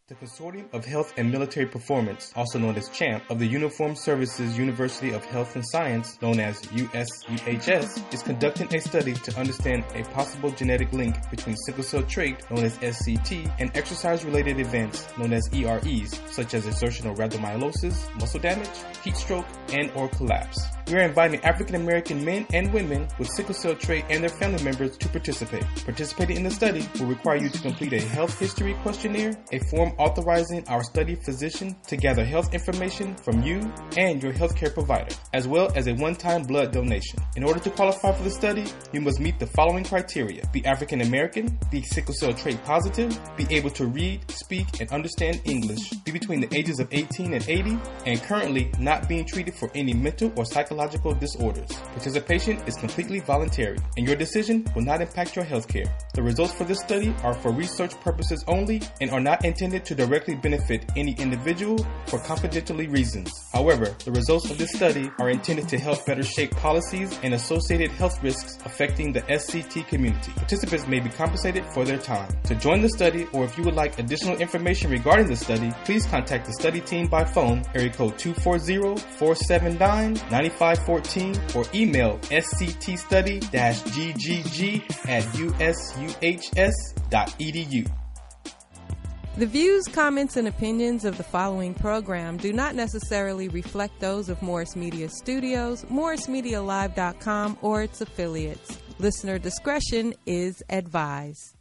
The Consortium of Health and Military Performance, also known as CHAMP, of the Uniformed Services University of Health and Science, known as USUHS, is conducting a study to understand a possible genetic link between sickle cell trait, known as SCT, and exercise-related events, known as EREs, such as exertional rhabdomyolysis, muscle damage, heat stroke, and or collapse. We are inviting African American men and women with sickle cell trait and their family members to participate. Participating in the study will require you to complete a health history questionnaire, a form authorizing our study physician to gather health information from you and your healthcare provider, as well as a one-time blood donation. In order to qualify for the study, you must meet the following criteria: be African American, be sickle cell trait positive, be able to read, speak, and understand English, be between the ages of 18 and 80, and currently not being treated for any mental or psychological disorders. Participation is completely voluntary, and your decision will not impact your healthcare. The results for this study are for research purposes only and are not intended to directly benefit any individual for confidentiality reasons. However, the results of this study are intended to help better shape policies and associated health risks affecting the SCT community. Participants may be compensated for their time. To join the study, or if you would like additional information regarding the study, please contact the study team by phone, area code 240-479-9514, or email sctstudy-ggg@usuhs.edu. The views, comments, and opinions of the following program do not necessarily reflect those of Morris Media Studios, MorrisMediaLive.com, or its affiliates. Listener discretion is advised.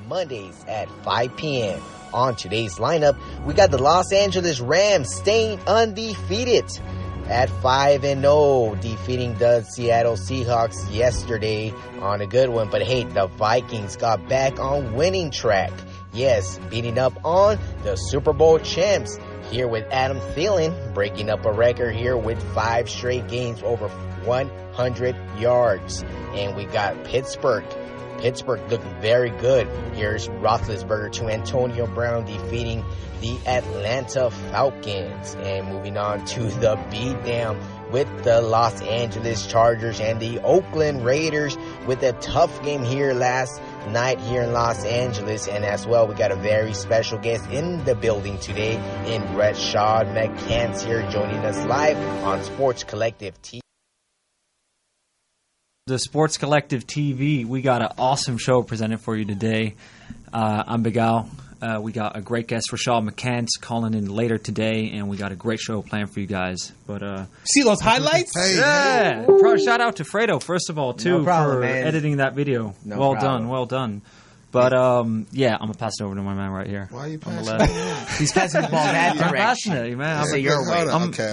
Mondays at 5 p.m. On today's lineup, we got the Los Angeles Rams staying undefeated at 5-0, defeating the Seattle Seahawks yesterday on a good one. But hey, the Vikings got back on winning track. Yes, beating up on the Super Bowl champs. Here with Adam Thielen breaking up a record here with 5 straight games over 100 yards. And we got Pittsburgh looking very good. Here's Roethlisberger to Antonio Brown defeating the Atlanta Falcons. And moving on to the beatdown with the Los Angeles Chargers and the Oakland Raiders with a tough game here last night here in Los Angeles. And as well, we got a very special guest in the building today in Rashad Mc Cants here joining us live on Sports Collective TV. The Sports Collective TV, we got an awesome show presented for you today. I'm Big Al. We got a great guest, Rashad Mc Cants, calling in later today, and we got a great show planned for you guys. But see those highlights? Hey, yeah. Shout out to Fredo, first of all, too, for editing that video. Well done. But, yeah, I'm going to pass it over to my man right here. Why are you passing it? He's passing the ball that direction. I'm passionate, man.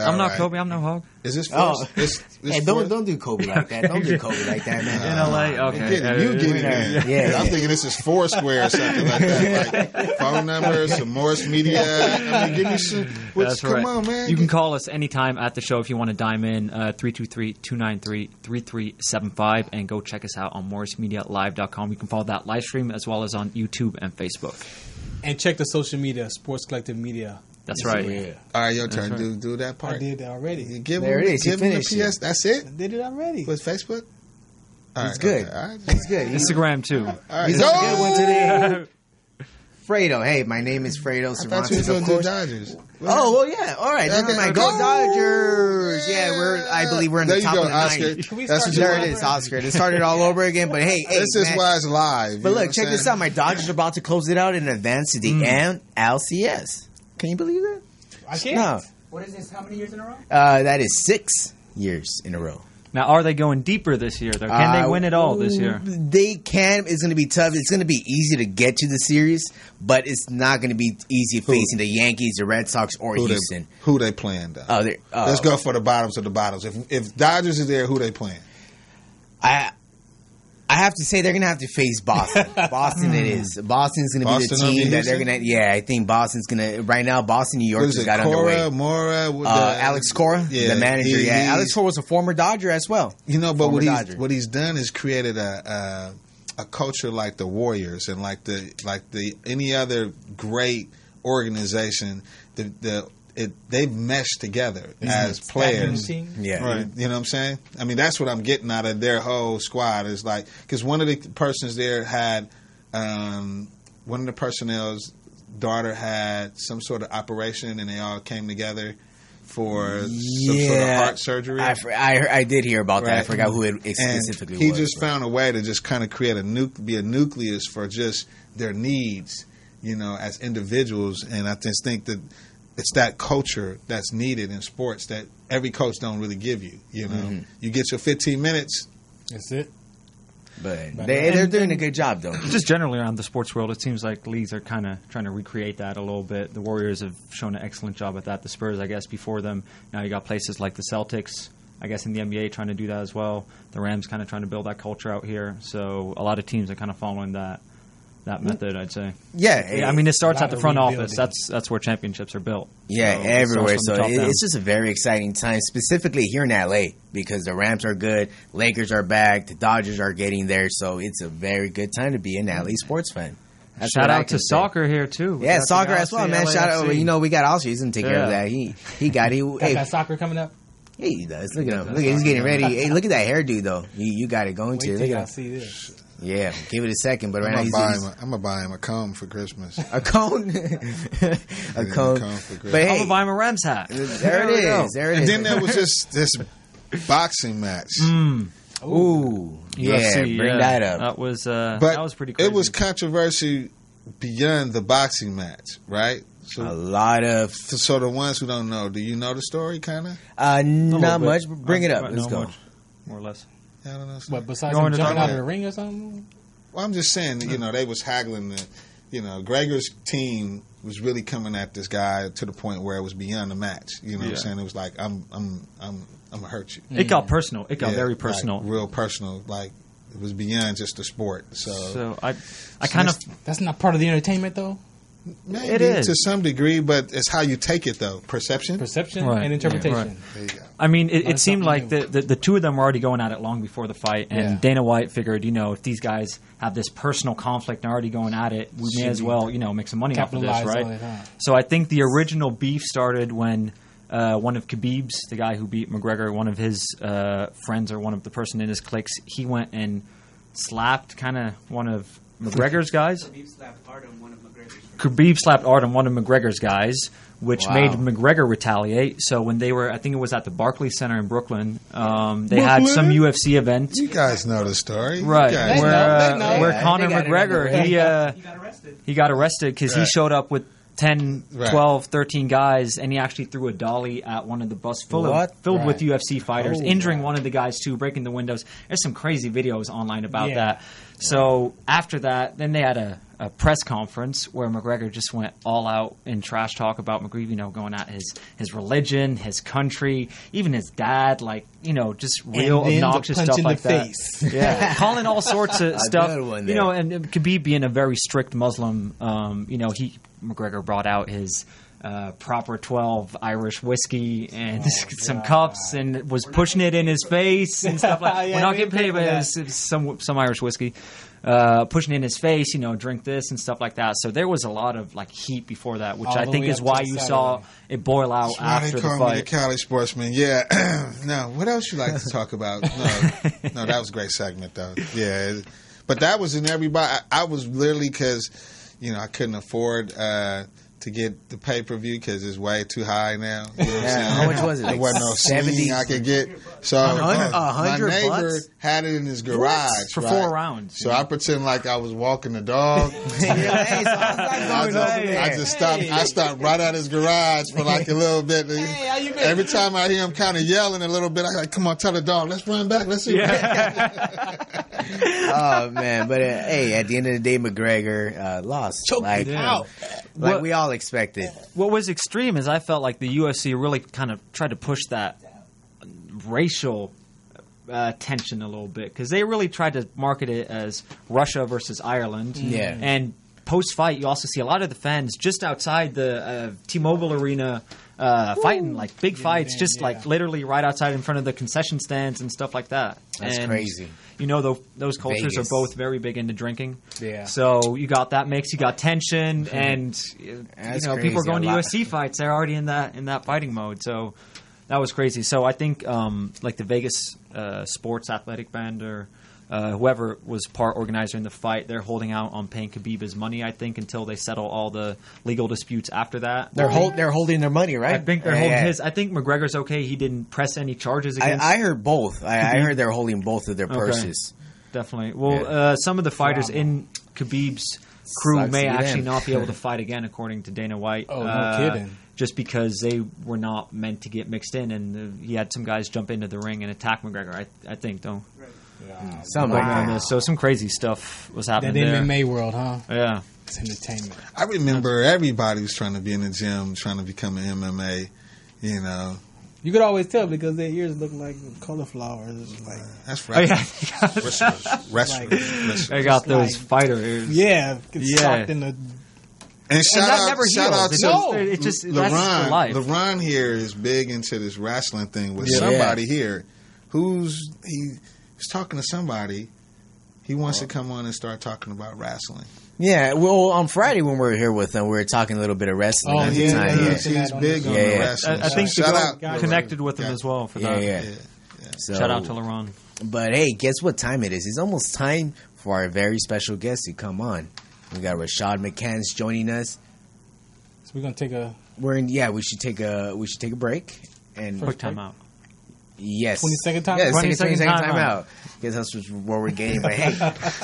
I'm not Kobe. I'm no Hog. Is this first? Hey, don't do Kobe like that. Don't do Kobe like that, man. In LA? Okay. You get it in. Yeah. I'm thinking this is Foursquare or something like that. Like phone numbers, some Morris Media. I mean, give me some. That's right. Come on, man. You can call us anytime at the show if you want to dime in, 323-293-3375, and go check us out on MorrisMediaLive.com. You can follow that live stream as well as on YouTube and Facebook. And check the social media, Sports Collective Media. That's right. Yeah. All right, your turn. Right. Do that part. I did that already. You give there him, it is. Give him the PS. That's it? I did it already. With Facebook? He's good. Okay. All right. He's good. Instagram, too. All right. He's on a good one today. Fredo. Hey, my name is Fredo I thought you Cervantes, were of going to do course. Dodgers. Oh, well, yeah. All right. Okay, Never mind. go. Go Dodgers. Yeah, I believe we're in There the you top go, of the Oscar. ninth. That's what you There want. it is, Oscar. It started all over again, but hey, This is man. why it's live. But look, check this out. My Dodgers are about to close it out and advance to the NLCS. Can you believe that? I can't. No. What is this? How many years in a row? That is 6 years in a row. Now, are they going deeper this year, though? Can they win it all this year? They can. It's going to be tough. It's going to be easy to get to the series, but it's not going to be easy facing the Yankees, the Red Sox, or Houston. Who they playing, though? Let's go for the bottoms of the bottoms. If Dodgers is there, who they playing? I have to say they're going to have to face Boston. Boston it is. Boston's going to be the team that they're going to... Yeah, I think Boston's going to... Right now, Boston, New York just got underway. Mora? Alex Cora, the manager. Alex Cora was a former Dodger as well. You know, but what he's done is created a culture like the Warriors and like the any other great organization. They've meshed together as players. Yeah. Right. You know what I'm saying? I mean, that's what I'm getting out of their whole squad is like, because one of the persons there had, one of the personnel's daughter had some sort of operation and they all came together for some sort of heart surgery. I did hear about that. I forgot who it specifically was. He just found a way to just kind of create be a nucleus for just their needs, you know, as individuals. And I just think that it's that culture that's needed in sports that every coach don't really give you. You know, you get your 15 minutes. That's it. But they're doing a good job, though. Just generally around the sports world, it seems like leagues are kind of trying to recreate that a little bit. The Warriors have shown an excellent job at that. The Spurs, I guess, before them. Now you got places like the Celtics, I guess, in the NBA trying to do that as well. The Rams kind of trying to build that culture out here. So a lot of teams are kind of following that method, I'd say. Yeah, I mean, it starts at the front office. That's where championships are built. Yeah, so everywhere. So it's just a very exciting time, specifically here in LA, because the Rams are good, Lakers are back, the Dodgers are getting there. So it's a very good time to be an LA sports fan. That's Shout out to soccer here too. Yeah, soccer as well, man. Shout out. You know, we got Oscar. He's gonna take care of that. He got soccer coming up. Yeah, he does. Look at him. Look, he's getting ready. Hey, look at that hairdo though. You got it going too. Wait till I see this. Yeah, give it a second. But right now I'm gonna buy him a comb for Christmas. A cone, a cone. But hey, I'm gonna buy him a Rams hat. There it is. And then there was just this boxing match. Ooh, yeah, bring that up. That was pretty crazy. It was controversy beyond the boxing match, right? So, a lot of. So the ones who don't know, do you know the story, kind of? Not much. But bring it up. Let's go. Much, more or less. I don't know. What, besides him jumping out of the ring or something? Well, I'm just saying, you know, they was haggling. Gregor's team was really coming at this guy to the point where it was beyond the match. You know what I'm saying? It was like, I'm gonna hurt you. It got personal. It got very personal. Like, real personal. Like, it was beyond just the sport. So I kind of... That's not part of the entertainment, though? Maybe it is to some degree, but it's how you take it, though. Perception and interpretation. Yeah, right. There you go. I mean, it seemed like the two of them were already going at it long before the fight, and Dana White figured, if these guys have this personal conflict and are already going at it, we may as well, make some money off of this, right? So I think the original beef started when one of Khabib's, the guy who beat McGregor, one of his friends or one of the person in his cliques, he went and slapped kind of one of McGregor's guys. Khabib slapped Artem, one of McGregor's guys, which made McGregor retaliate. So when they were, I think it was at the Barclays Center in Brooklyn, they had some UFC event. You guys know the story. Right. They know. Where Conor McGregor, he got arrested because he showed up with 10, 12, 13 guys, and he actually threw a dolly at one of the bus filled with UFC fighters, injuring one of the guys too, breaking the windows. There's some crazy videos online about that. So after that, then they had a press conference where McGregor just went all out in trash talk about McGregor, going at his religion, his country, even his dad, just real obnoxious stuff like that. Yeah, calling all sorts of stuff. And Khabib being a very strict Muslim, McGregor brought out his proper 12 Irish whiskey and some cups and was pushing it in his face and stuff like that. We're not getting paid, but it's some Irish whiskey. Pushing in his face, drink this and stuff like that. So there was a lot of heat before that, which I think is why you saw it boil out after the fight. They call me the Cali sportsman. Yeah. No, what else you like to talk about? No, that was a great segment though. Yeah, but that was in everybody. I was literally because I couldn't afford to get the pay-per-view because it's way too high now. You know what I'm saying? How much was it? There wasn't no 70 swing I could get. So my neighbor had it in his garage for 4 rounds. So I pretend like I was walking the dog. I just stopped. I stopped right out his garage for like a little bit. Every time I hear him kind of yelling a little bit, I like, come on, tell the dog, let's run back. Let's see. Oh man, but hey, at the end of the day, McGregor lost. Choked it out. Like we all expected. What was extreme is I felt like the UFC really kind of tried to push that racial tension a little bit because they really tried to market it as Russia versus Ireland. Yeah. And post-fight, you also see a lot of the fans just outside the T-Mobile Arena fighting, like big fights, just like literally right outside in front of the concession stands and stuff like that. That's crazy. Those cultures Vegas. are both very big into drinking. Yeah. So you got that mix, you got tension, and That's people are crazy. going to A lot. UFC fights. They're already in that fighting mode. So that was crazy. So I think like the Vegas Sports Athletic Band or whoever was part organizer in the fight, they're holding out on paying Khabib his money, I think, until they settle all the legal disputes after that. They're holding their money, right? I think they're holding his. I think McGregor's okay. He didn't press any charges against. I heard both. I heard they're holding both of their purses. Definitely. Well, some of the fighters in Khabib's crew Sucks may to be actually them. not be able to fight again, according to Dana White. Oh, no kidding. Just because they were not meant to get mixed in, and he had some guys jump into the ring and attack McGregor. I think, though. Something like that. So some crazy stuff was happening That there. MMA world, huh? Yeah. It's entertainment. I remember everybody was trying to be in the gym, trying to become an MMA, You could always tell because their ears look like cauliflowers. It's like, That's Oh, right. yeah. Wrestlers. They got those like- fighter ears. yeah, gets Yeah. socked in the. And shout that out, never shout out heals. to No. It just that's for life. LeBron here is big into this wrestling thing with Yeah. somebody here who's talking to somebody. He wants to come on and start talking about wrestling. Yeah, well, on Friday when we were here with them, we were talking a little bit of wrestling Oh, at the yeah, time. yeah. Yeah, He's big on Yeah, the yeah. wrestling. I think shout the out girl connected with him as well for that. yeah. Yeah. So, Shout out to LeBron. But hey, guess what time it is? It's almost time for our very special guest to come on. We got Rashad Mc Cants joining us. So we're gonna take a We should take a break and Quick timeout. yes, 20-second time? Yes, 20-second 20-second time timeout. Guess that's what we're getting. But hey,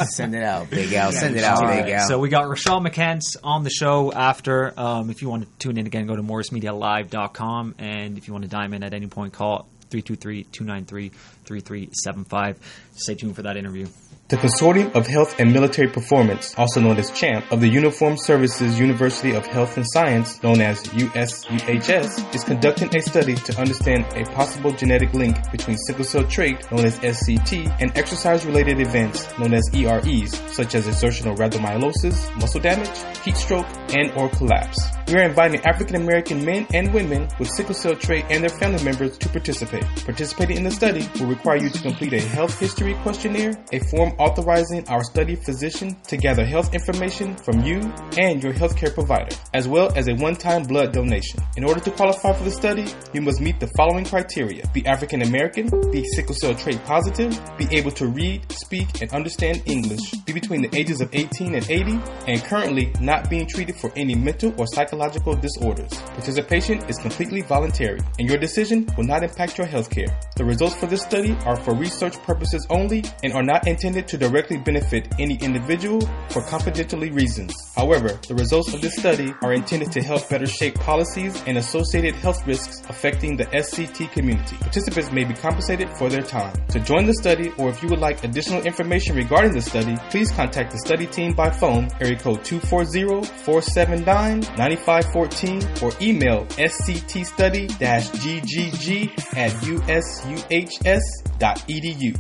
send it out, Big Al. Send it out, All Big right, Al. so we got Rashad Mc Cants on the show after. If you want to tune in again, go to morrismedialive.com. And if you want to dime in at any point, call 323-293-3375. Stay tuned for that interview. The Consortium of Health and Military Performance, also known as CHAMP, of the Uniformed Services University of Health and Science, known as USUHS, is conducting a study to understand a possible genetic link between sickle cell trait, known as SCT, and exercise-related events, known as EREs, such as exertional rhabdomyolysis, muscle damage, heat stroke, and or collapse. We are inviting African American men and women with sickle cell trait and their family members to participate. Participating in the study will require you to complete a health history questionnaire, a form authorizing our study physician to gather health information from you and your healthcare provider, as well as a one-time blood donation. In order to qualify for the study, you must meet the following criteria: be African American, be sickle cell trait positive, be able to read, speak, and understand English, be between the ages of 18 and 80, and currently not being treated for any mental or psychological disorders. Participation is completely voluntary, and your decision will not impact your healthcare. The results for this study are for research purposes only and are not intended to directly benefit any individual for confidentiality reasons. However, the results of this study are intended to help better shape policies and associated health risks affecting the SCT community. Participants may be compensated for their time. To join the study, or if you would like additional information regarding the study, please contact the study team by phone, area code 240-479-9514, or email sctstudy-ggg@usuhs.edu.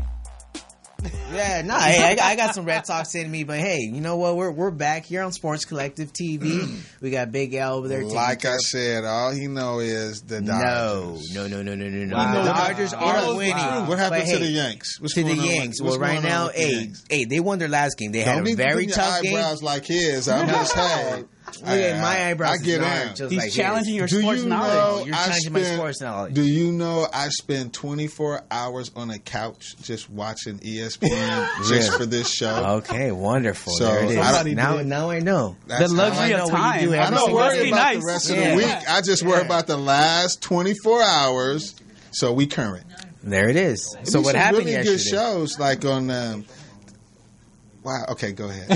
Yeah, no, hey, I got some Red Sox in me, but hey, you know what? We're back here on Sports Collective TV. We got Big Al over there. Like I said, all he know is the Dodgers. No. Wow. The Dodgers are winning. What happened But to the hey, Yanks? What's to the going on with- Yanks. what's Well, right going on now, with the Yanks? they won their last game. They had Don't a be very putting your tough game. eyebrows like his. I'm just hey. Look at my eyebrows. I get large, in. just He's like challenging your Do sports you knowledge. know You're I challenging my spend- sports knowledge. Do you know I spend 24 hours on a couch just watching ESPN just for this show? Okay, wonderful. So, there it is. somebody Now I know. That's The how luxury I know of what you time. do I every don't single worry day. about nice. the rest of Yeah. the week. I just worry about the last 24 hours. So we current. There it is. There'd So be what some happened really yesterday? good shows like on. Wow. Okay, go ahead.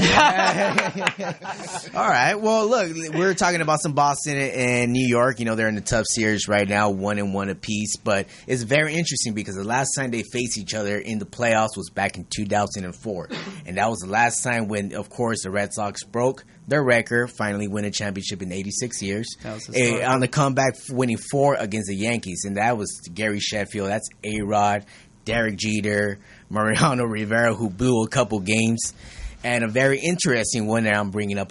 All right. Well, look, we're talking about some Boston and New York. You know, they're in the tough series right now, 1-1 apiece. But it's very interesting because the last time they faced each other in the playoffs was back in 2004. And that was the last time when, of course, the Red Sox broke their record, finally win a championship in 86 years. That was historic. On the comeback, winning 4 against the Yankees. And that was Gary Sheffield. That's A-Rod, Derek Jeter, Mariano Rivera, who blew a couple games. And a very interesting one that I'm bringing up.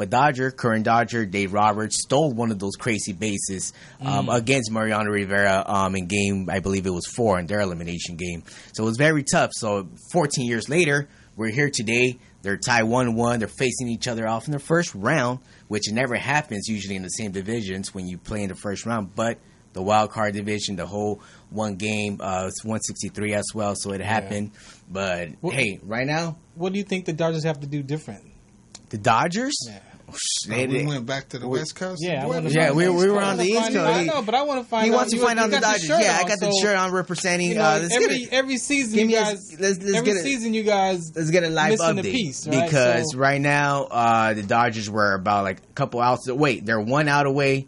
Current Dodger, Dave Roberts, stole one of those crazy bases against Mariano Rivera in game, I believe it was 4 in their elimination game. So it was very tough. So 14 years later, we're here today. They're tied 1-1. They're facing each other off in the first round, which never happens usually in the same divisions when you play in the first round. But the wild card division, the whole one game, it's 163 as well, so it happened. But hey, right now, What do you think the Dodgers have to do different? the Dodgers. Yeah. We went back to the West Coast. Yeah, I Boy, wanna the Yeah, find we out. were I on the wanna East find Coast. out. I know, but I want to find He out. wants to find out the got Dodgers. shirt Yeah, I on, got the so, shirt on representing. You know, Let's get it. every season Give you me a- guys, let's every get it. season you guys, Let's get a live missing a update piece, right? because So- right now the Dodgers were about like a couple outs. Wait, they're 1 out away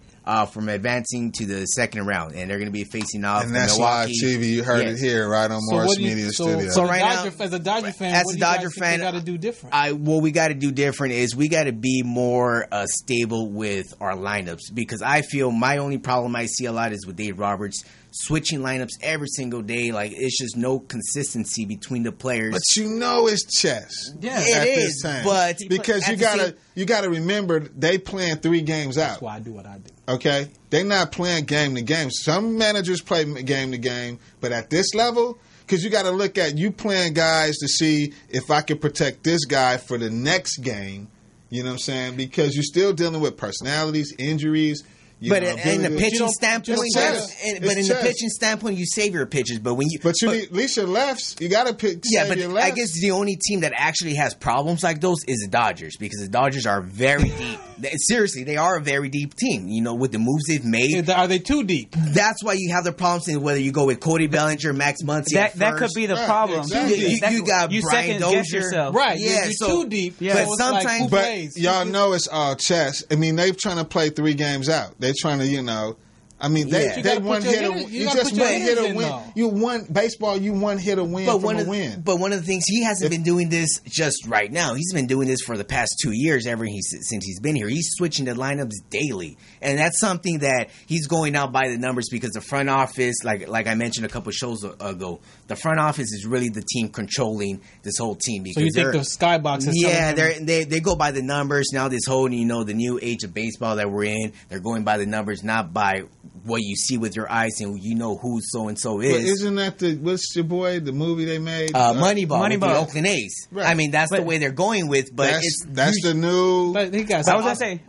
from advancing to the second round, and they're going to be facing off And that's Milwaukee. live TV. You heard Yes. it here, right on So Morris what do you- Media so- Studio. So as a right Dodger, now- as a Dodger fan, as what a do you guys Dodger think fan, they got to do different? What we got to do different is we got to be more stable with our lineups, because I feel my only problem I see a lot is with Dave Roberts switching lineups every single day. Like, it's just no consistency between the players. But you know it's chess. Yeah, at it this is, time. but because at the you gotta remember they playing 3 games That's out. why I do what I do. Okay, they're not playing game to game. Some managers play game to game, but at this level, because you got to look at you playing guys to see if I can protect this guy for the next game. You know what I'm saying? Because you're still dealing with personalities, injuries. But in the pitching standpoint, it's chess. the pitching standpoint, you save your pitches. But when you, But you need, at least your lefts. You got to pick. yeah, save but your lefts. I guess the only team that actually has problems like those is the Dodgers, because the Dodgers are very deep. Seriously, they are a very deep team. You know, with the moves they've made, Are they too deep? that's why you have the problems in whether you go with Cody Bellinger, Max Muncy. That could be the Right, problem. exactly. You got you Brian second guess Dozier. yourself. Right. Yeah, You're so- too deep. Yeah. So But it's like, sometimes- who But plays? y'all know it's all chess. I mean, they're trying to play 3 games out. They're trying to, I mean, Yeah. You they gotta one put your hit a hitters- you you gotta just put your one hit hitters a in, win. though. You one baseball. You one hit a win from a win. But one of the things, he hasn't been doing this just right now. He's been doing this for the past 2 years since he's been here. He's switching the lineups daily. And that's something that he's going out by the numbers, because the front office, like I mentioned a couple shows ago, the front office is really the team controlling this whole team. Because So you think they're- the skybox is yeah, telling them- they go by the numbers. Now this whole, the new age of baseball that we're in, they're going by the numbers, not by what you see with your eyes and you know who so-and-so But is. isn't that what's your boy? The movie they made, Moneyball with the Moneyball. Oakland A's. Right. I mean, that's the way they're going with, but That's the new. But he got I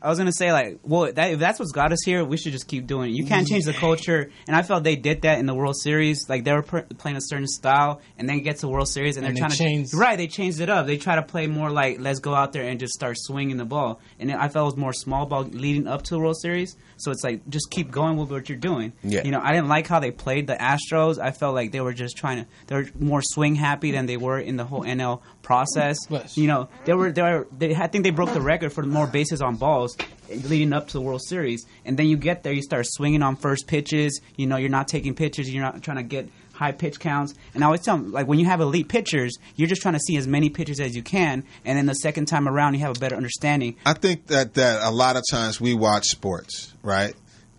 was gonna say, like, well, if that's what's got us here, we should just keep doing it. You can't change the culture, and I felt they did that in the World Series. Like, they were playing a certain style, and then it gets to World Series, and they're And they trying changed- to they changed it up. They try to play more like, let's go out there and just start swinging the ball. And I felt it was more small ball leading up to the World Series. So it's like, just keep going with what you're doing. Yeah. I didn't like how they played the Astros. I felt like they were just they were more swing happy than they were in the whole NL process. Yes. I think they broke the record for more bases on balls leading up to the World Series. And then you get there, you start swinging on first pitches. You're not taking pitches. You're not trying to get high pitch counts. And I always tell them, like, when you have elite pitchers, you're just trying to see as many pitches as you can. And then the second time around, you have a better understanding. I think that a lot of times we watch sports, right?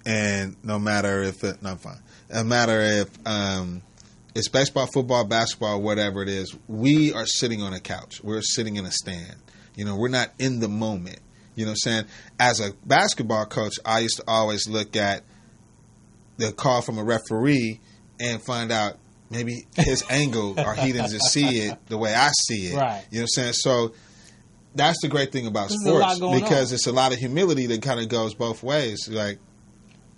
And no matter if it's baseball, football, basketball, whatever it is, we are sitting on a couch. We're sitting in a stand. We're not in the moment. You know what I'm saying? As a basketball coach, I used to always look at the call from a referee and find out maybe his angle or he didn't just see it the way I see it. Right. You know what I'm saying? So that's the great thing about There's a lot sports going because on. it's a lot of humility that kind of goes both ways. Like,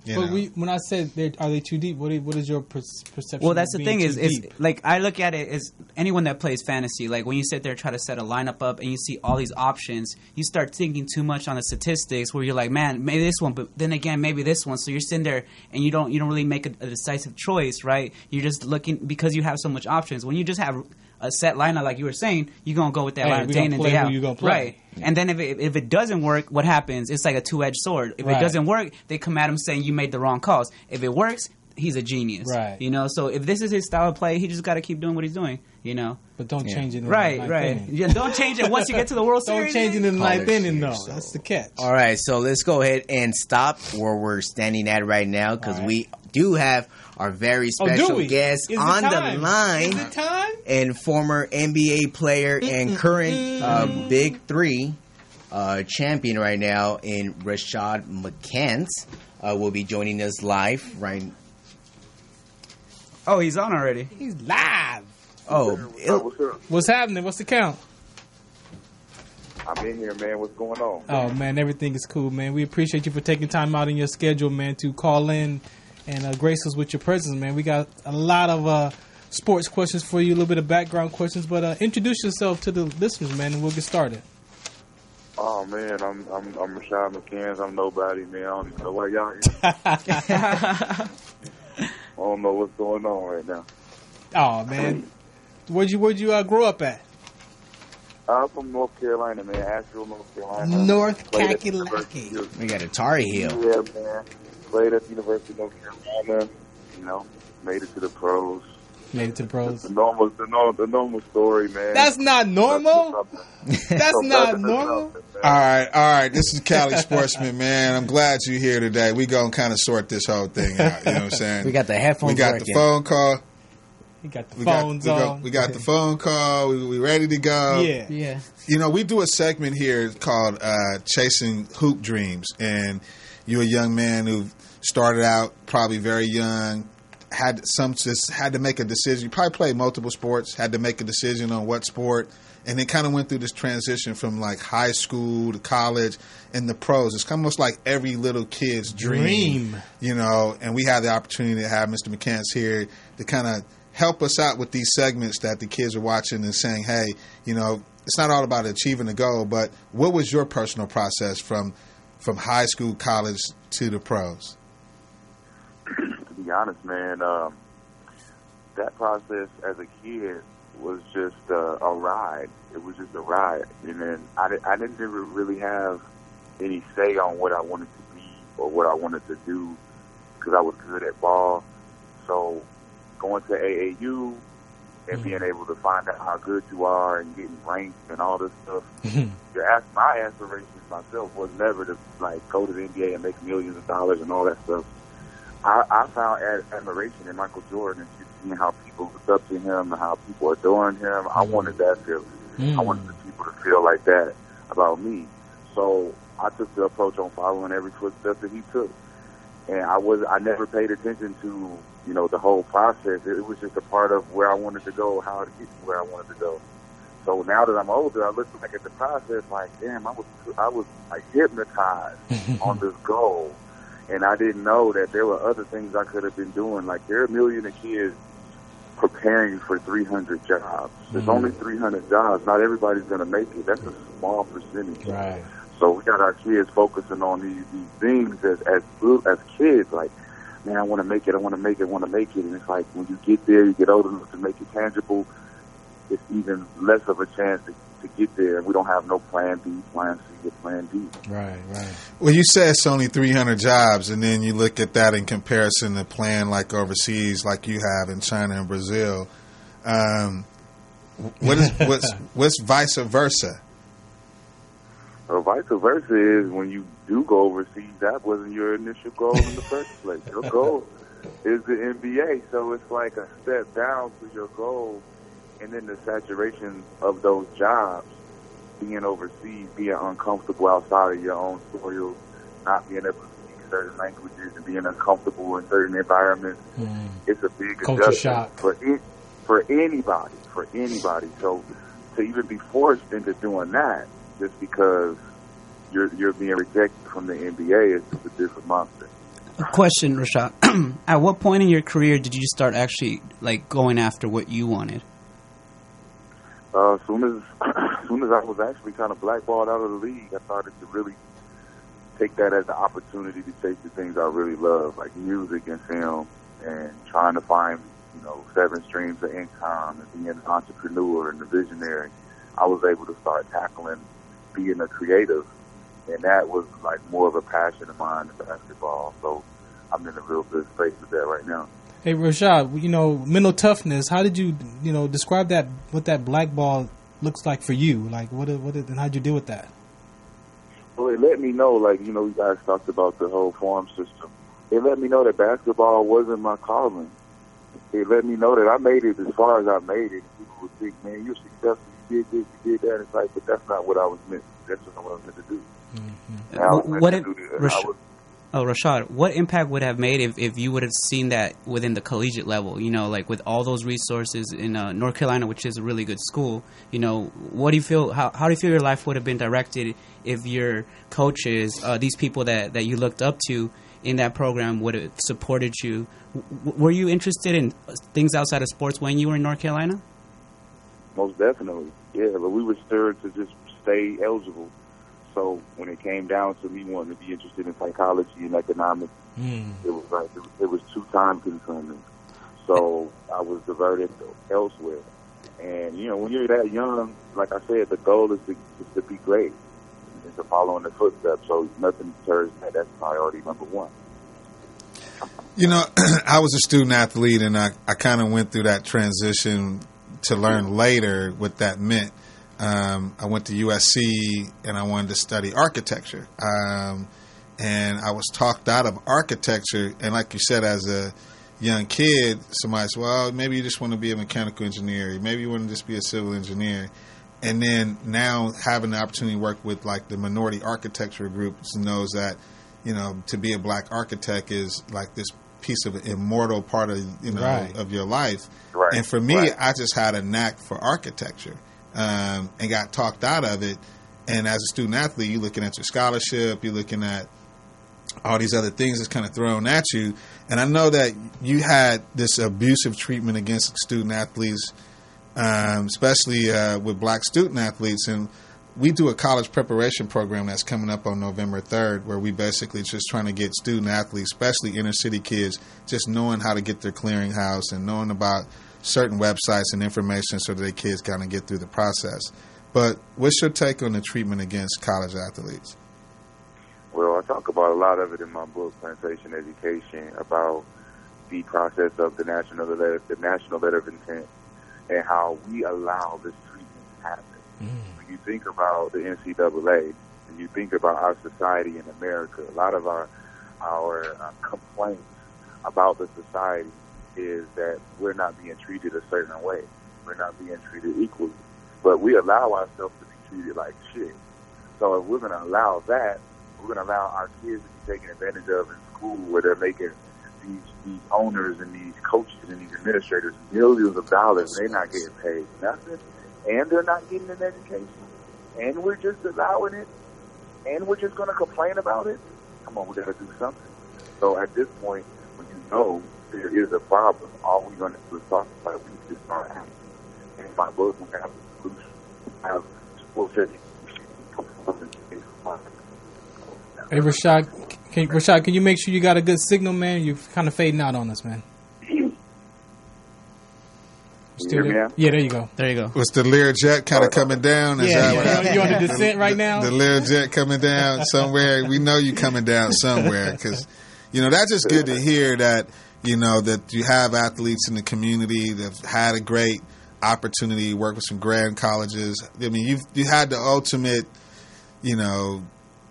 you But know. when I said, are they too deep? What is your perception? Well, that's of the being thing too is deep? like I look at it as anyone that plays fantasy. Like when you sit there try to set a lineup up and you see all these options, you start thinking too much on the statistics. Where you're like, man, maybe this one, but then again, maybe this one. So you're sitting there and you don't really make a decisive choice, right? You're just looking because you have so much options. When you just have a set lineup, like you were saying, you're gonna go with that Hey, lineup we day gonna in and play day who out, you gonna play. right? And then if it doesn't work, what happens? It's like a two-edged sword. If Right. it doesn't work, they come at him saying you made the wrong calls. If it works, he's a genius, Right. You know, so if this is his style of play, he just got to keep doing what he's doing, you know. But don't change it in the Right, ninth right. inning. Yeah, don't change it once you get to the World Don't Series. change it in the Call ninth it inning, though. serious, so- That's the catch. All right, so let's go ahead and stop where we're standing at right now because All right. we do have our very Oh, do special we? guest Is it on the time? line. Is it time? And former NBA player and current Big Three champion right now in Rashad Mc Cants will be joining us live right. Oh, he's on already. He's live. Oh, What's up? What's happening? What's the count? I'm in here, man. What's going on? Oh, man, everything is cool, man. We appreciate you for taking time out in your schedule, man, to call in and grace us with your presence, man. We got a lot of sports questions for you, a little bit of background questions, but introduce yourself to the listeners, man, and we'll get started. Oh man, I'm Rashad Mc Cants. I'm nobody, man. I don't even know why y'all here. I don't know what's going on right now. Oh, man. Where'd you grow up at? I'm from North Carolina, man. Asheville, North Carolina. North Played at Kakalaki. University of- we got a Tar Heel. Yeah, man. Played at the University of North Carolina. You know, made it to the pros. Made it to the pros. The normal story, man. That's not normal. That's not normal. All right. This is Cali Sportsman, man. I'm glad you're here today. We gonna kind of sort this whole thing out. You know what I'm saying? We got the headphones. We got working. the phone call. We got the We phones on. we got the phone call. We ready to go. Yeah. Yeah. You know, we do a segment here called Chasing Hoop Dreams. And you're a young man who started out probably very young, had to make a decision. You probably played multiple sports, had to make a decision on what sport, and then kind of went through this transition from like high school to college and the pros. It's almost like every little kid's dream. You know, and we had the opportunity to have Mr. Mc Cants here to kind of help us out with these segments that the kids are watching and saying, hey, you know, it's not all about achieving a goal, but what was your personal process from high school, college to the pros? To be honest, man, that process as a kid was just a ride. It was just a ride. And then I didn't ever really have any say on what I wanted to be or what I wanted to do because I was good at ball. So going to AAU and being able to find out how good you are and getting ranked and all this stuff. My aspirations myself was never to like go to the NBA and make millions of dollars and all that stuff. I found admiration in Michael Jordan and just seeing how people looked up to him and how people adored him. I wanted that feeling. I wanted the people to feel like that about me. So I took the approach on following every footstep that he took. And I never paid attention to, you know, the whole process. It was just a part of where I wanted to go, how to get to where I wanted to go. So now that I'm older, I look back at the process like, damn, I was like hypnotized on this goal. And I didn't know that there were other things I could have been doing. Like there are a million of kids preparing for 300 jobs. There's only 300 jobs. Not everybody's going to make it. That's a small percentage. Right. So we got our kids focusing on these things as kids. Like, man, I want to make it. I want to make it. I want to make it. And it's like when you get there, you get old enough to make it tangible. It's even less of a chance to get there. We don't have no plan B, plan C, or plan D. Right. Well, you said it's only 300 jobs, and then you look at that in comparison to plan like overseas, like you have in China and Brazil. What's vice versa? Well, vice versa is when you do go overseas, that wasn't your initial goal in the first place. Your goal is the NBA, so it's like a step down to your goal. And then the saturation of those jobs, being overseas, being uncomfortable outside of your own soil, not being able to speak certain languages and being uncomfortable in certain environments, it's a big Culture adjustment shock. for anybody. So to even be forced into doing that, just because you're being rejected from the NBA is just a different monster. A question, Rashad. At what point in your career did you start actually like going after what you wanted? As soon as I was actually kind of blackballed out of the league, I started to really take that as an opportunity to chase the things I really love, like music and film, and trying to find, 7 streams of income and being an entrepreneur and a visionary. I was able to start tackling being a creative, and that was like more of a passion of mine than basketball. So I'm in a real good space with that right now. Hey, Rashad, mental toughness. How did you, describe that? What that black ball looks like for you? Like, and how'd you deal with that? Well, it let me know, you guys talked about the whole farm system. It let me know that basketball wasn't my calling. It let me know that I made it as far as I made it. People would think, man, you're successful, you did this, you did that. It's like, but that's not what I was meant. That's not what I was meant to do. Mm-hmm. Rashad, what impact would have made if you would have seen that within the collegiate level? Like with all those resources in North Carolina, which is a really good school. What do you feel? How do you feel your life would have been directed if your coaches, these people that you looked up to in that program, would have supported you? Were you interested in things outside of sports when you were in North Carolina? Most definitely, yeah. But we were stirred to just stay eligible. So when it came down to me wanting to be interested in psychology and economics, it was like it was too time consuming. So I was diverted elsewhere. And when you're that young, like I said, the goal is to be great and to follow in the footsteps. So nothing deters that. That's priority number one. I was a student athlete, and I kind of went through that transition to learn later what that meant. I went to USC, and I wanted to study architecture. And I was talked out of architecture. And like you said, as a young kid, somebody said, well, maybe you just want to be a mechanical engineer. Maybe you want to just be a civil engineer. And then now having the opportunity to work with like the minority architecture groups knows that, to be a black architect is like this piece of an immortal part of, right. of your life. Right. And for me, I just had a knack for architecture. And got talked out of it. And as a student athlete, you're looking at your scholarship, you're looking at all these other things that's kind of thrown at you. And I know that you had this abusive treatment against student athletes, especially with black student athletes. And we do a college preparation program that's coming up on November 3rd, where we basically just trying to get student athletes, especially inner city kids, just knowing how to get their clearinghouse and knowing about certain websites and information so that their kids kind of get through the process. But what's your take on the treatment against college athletes? Well, I talk about a lot of it in my book, Plantation Education, about the process of the national letter of intent and how we allow this treatment to happen. When you think about the NCAA and you think about our society in America, a lot of our complaints about the society is that we're not being treated a certain way. We're not being treated equally. But we allow ourselves to be treated like shit. So if we're going to allow that, we're going to allow our kids to be taken advantage of in school, where they're making these owners and these coaches and these administrators millions of dollars, and they're not getting paid nothing, and they're not getting an education, and we're just allowing it, and we're just going to complain about it. Come on, we got to do something. So at this point, when you know there is a problem, all we're going to do is talk about it. We just start acting. And in my book, we have a solution. I have sports education. Hey, Rashad, can you make sure you got a good signal, man? You're kind of fading out on us, man. Still there? Yeah, there you go. There you go. Was the Learjet kind of coming down? Is that you on the descent right now? The Learjet coming down somewhere. We know you coming down somewhere because, that's just good to hear that, that you have athletes in the community that have had a great opportunity to work with some grand colleges. I mean, you had the ultimate,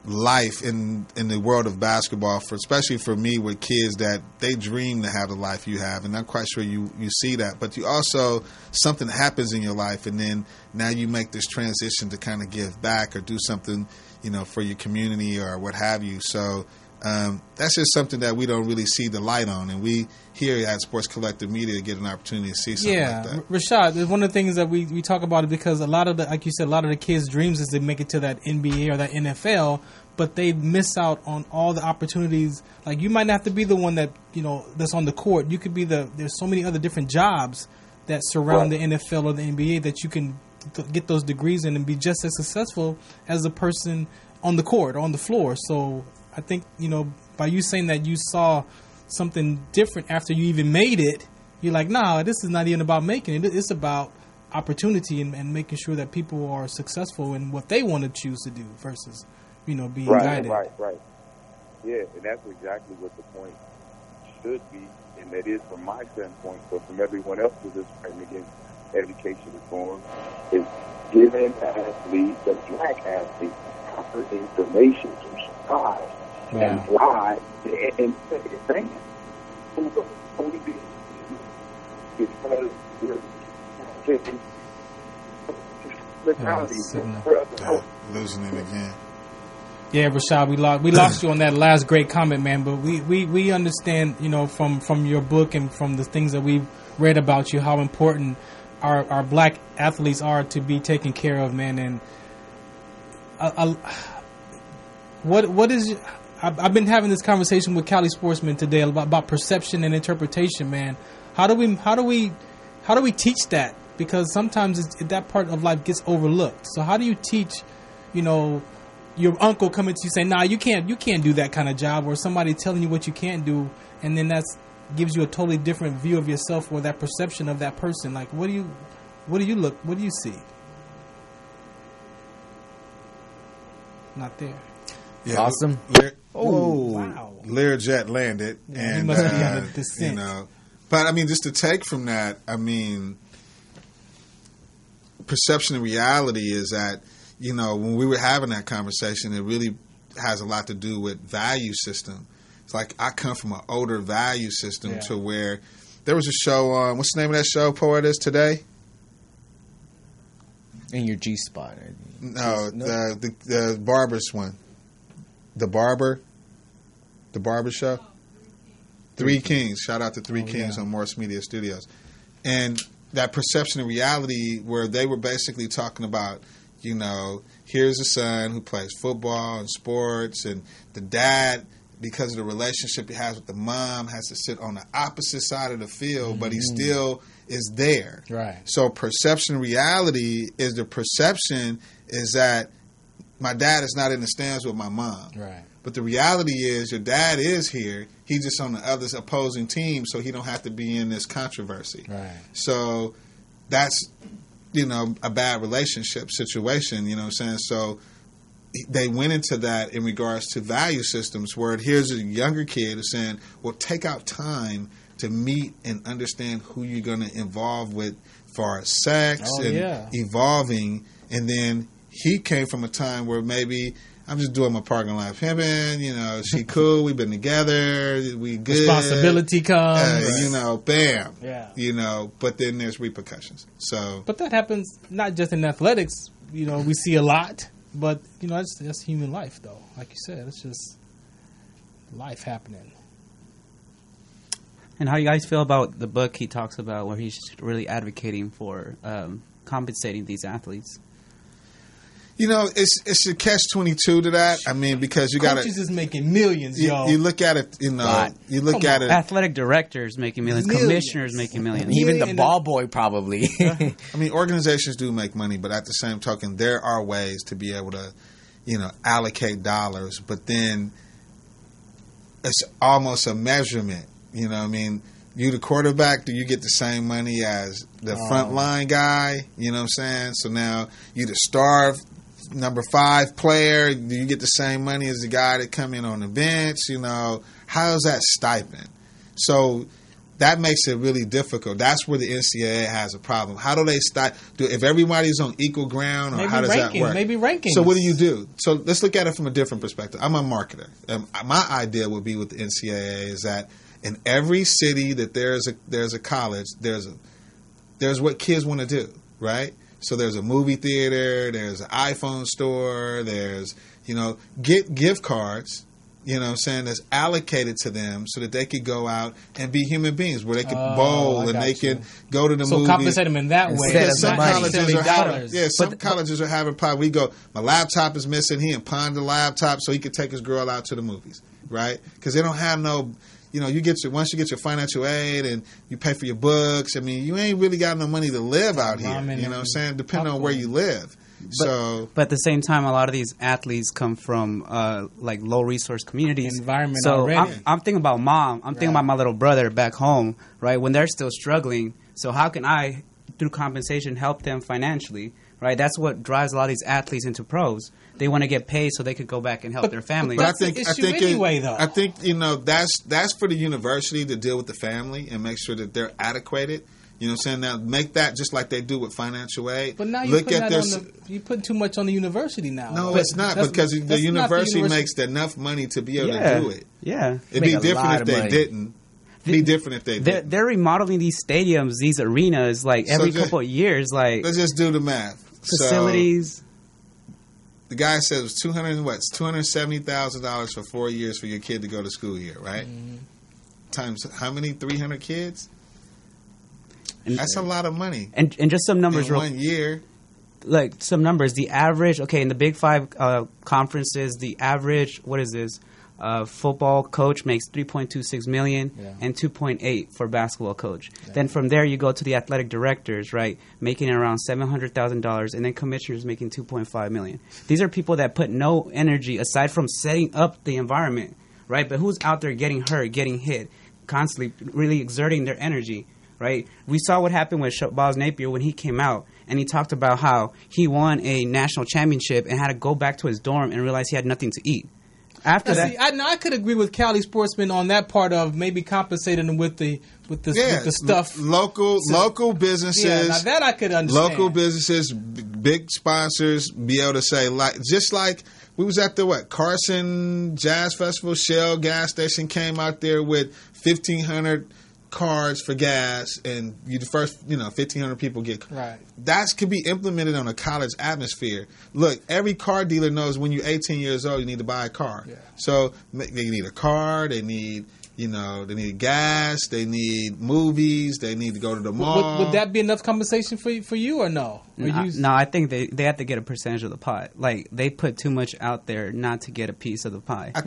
life in the world of basketball, especially for me with kids that they dream to have the life you have, and I'm quite sure you see that. But you also, something happens in your life, and then now you make this transition to kind of give back or do something, for your community or what have you. So That's just something that we don't really see the light on, and we here at Sports Collective Media get an opportunity to see something like that. Rashad, one of the things that we talk about it because a lot of the, like you said, a lot of the kids' dreams is to make it to that NBA or that NFL, but they miss out on all the opportunities. Like, you might not have to be the one that, you know, that's on the court. You could be there's so many other different jobs that surround the NFL or the NBA that you can get those degrees in and be just as successful as the person on the court or on the floor. So I think, you know, by you saying that you saw something different after you even made it, you're like, nah, this is not even about making it. It's about opportunity and making sure that people are successful in what they want to choose to do versus, you know, being guided. Right. Yeah, and that's exactly what the point should be, and that is from my standpoint, but from everyone else who is fighting against education reform, is giving athletes, a black athlete, proper information to survive and thrive and think. Because we're taking Losing it again. Yeah, Rashad, we lost you on that last great comment, man. But we understand, you know, from your book and from the things that we've read about you, how important our black athletes are to be taken care of, man. And what is? I've been having this conversation with Cali sportsmen today about perception and interpretation, man. How do we teach that? Because sometimes that part of life gets overlooked. So how do you teach, you know, your uncle coming to you saying, "Nah, you can't do that kind of job," or somebody telling you what you can't do, and then that gives you a totally different view of yourself or that perception of that person. Like, what do you see? Not there. Yeah, awesome. Wow. Learjet landed, and he must be on a descent. You know, but I mean, just to take from that, I mean, perception and reality is that, you know, when we were having that conversation, it really has a lot to do with value system. It's like I come from an older value system to where there was a show on, what's the name of that show, Poetess, Today? In your G spot. No, the Barber's one. The Barber show. Three Kings. Shout out to Three Kings on Morris Media Studios. And that perception and reality where they were basically talking about, you know, here's a son who plays football and sports, and the dad, because of the relationship he has with the mom, has to sit on the opposite side of the field, but he still is there. Right. So perception and reality is the perception is that my dad is not in the stands with my mom. Right. But the reality is your dad is here. He's just on the other opposing team, so he don't have to be in this controversy. Right. So that's, you know, a bad relationship situation, you know what I'm saying? So they went into that in regards to value systems where here's a younger kid who's saying, well, take out time to meet and understand who you're going to involve with for sex evolving. And then he came from a time where maybe I'm just doing my parking lot pimping, you know, she cool, we've been together, we good. Responsibility comes. You know, bam. Yeah. You know, but then there's repercussions. So, but that happens not just in athletics. You know, we see a lot, but, you know, that's human life, though. Like you said, it's just life happening. And how you guys feel about the book he talks about where he's really advocating for compensating these athletes? You know, it's a catch-22 to that. I mean, because you got coaches is making millions, y'all. You look at it, you know. You look at it. Athletic directors making millions. Commissioners making millions. Even the ball boy probably. I mean, organizations do make money, but at the same token, there are ways to be able to, you know, allocate dollars. But then it's almost a measurement. You know what I mean? You the quarterback, do you get the same money as the front line guy? You know what I'm saying? So now you the star number 5 player, do you get the same money as the guy that come in on the bench? You know, how is that stipend? So that makes it really difficult. That's where the NCAA has a problem. How do they if everybody's on equal ground, or maybe how does that work? Maybe rankings. So what do you do? So let's look at it from a different perspective. I'm a marketer. My idea would be with the NCAA is that in every city that there's a college, there's what kids want to do, right? So there's a movie theater, there's an iPhone store, there's, you know, get gift cards you know what I'm saying, that's allocated to them so that they could go out and be human beings, where they could bowl and they can go to the movies. So compensate them in that way. Instead of Some money. colleges are dollars. having, some colleges are having problems. We go, my laptop is missing. He and pawn the laptop so he could take his girl out to the movies, right? Because they don't have no, you know, once you get your financial aid and you pay for your books, I mean, you ain't really got no money to live out here. You know what I'm saying? Depending on where you live. But at the same time, a lot of these athletes come from like low resource communities. Environment so already. I'm thinking about mom. I'm thinking about my little brother back home, right? When they're still struggling. So how can I, through compensation, help them financially? Right? That's what drives a lot of these athletes into pros. They want to get paid so they could go back and help their family. But I That's the think issue anyway, though. I think, you know, that's for the university to deal with the family and make sure that they're adequate. You know what I'm saying? Now, make that just like they do with financial aid. But now you're putting too much on the university now. No, it's not, because the university makes enough money to be able to do it. Yeah. It'd be different if they didn't. Be different if they did. They're remodeling these stadiums, these arenas, like every couple of years. Like, let's just do the math. Facilities. So, the guy says it was $270,000 for 4 years for your kid to go to school here, right? Mm-hmm. Times how many? 300 kids. That's a lot of money. And just some numbers. In 1 year. Like some numbers. The average, in the Big Five conferences, the average, what is this? Football coach makes $3.26 million and $2.8 for basketball coach. Yeah. Then from there you go to the athletic directors, right, making around $700,000, and then commissioners making $2.5 million. These are people that put no energy aside from setting up the environment, right? But who's out there getting hurt, getting hit, constantly really exerting their energy, right? We saw what happened with Boz Napier when he came out. And he talked about how he won a national championship and had to go back to his dorm and realize he had nothing to eat. After that, I could agree with Cali sportsmen on that part of maybe compensating them with the stuff. Local businesses. Yeah, now that I could understand. Local businesses, big sponsors, be able to say, just like we was at the Carson Jazz Festival. Shell gas station came out there with 1,500 cards for gas, and the first 1,500 people get right. That could be implemented on a college atmosphere. Look, every car dealer knows when you're 18 years old, you need to buy a car. Yeah. So they need a car. They need they need gas. They need movies. They need to go to the mall. Would that be enough compensation for you or no? No, I think they have to get a percentage of the pie. Like, they put too much out there not to get a piece of the pie. I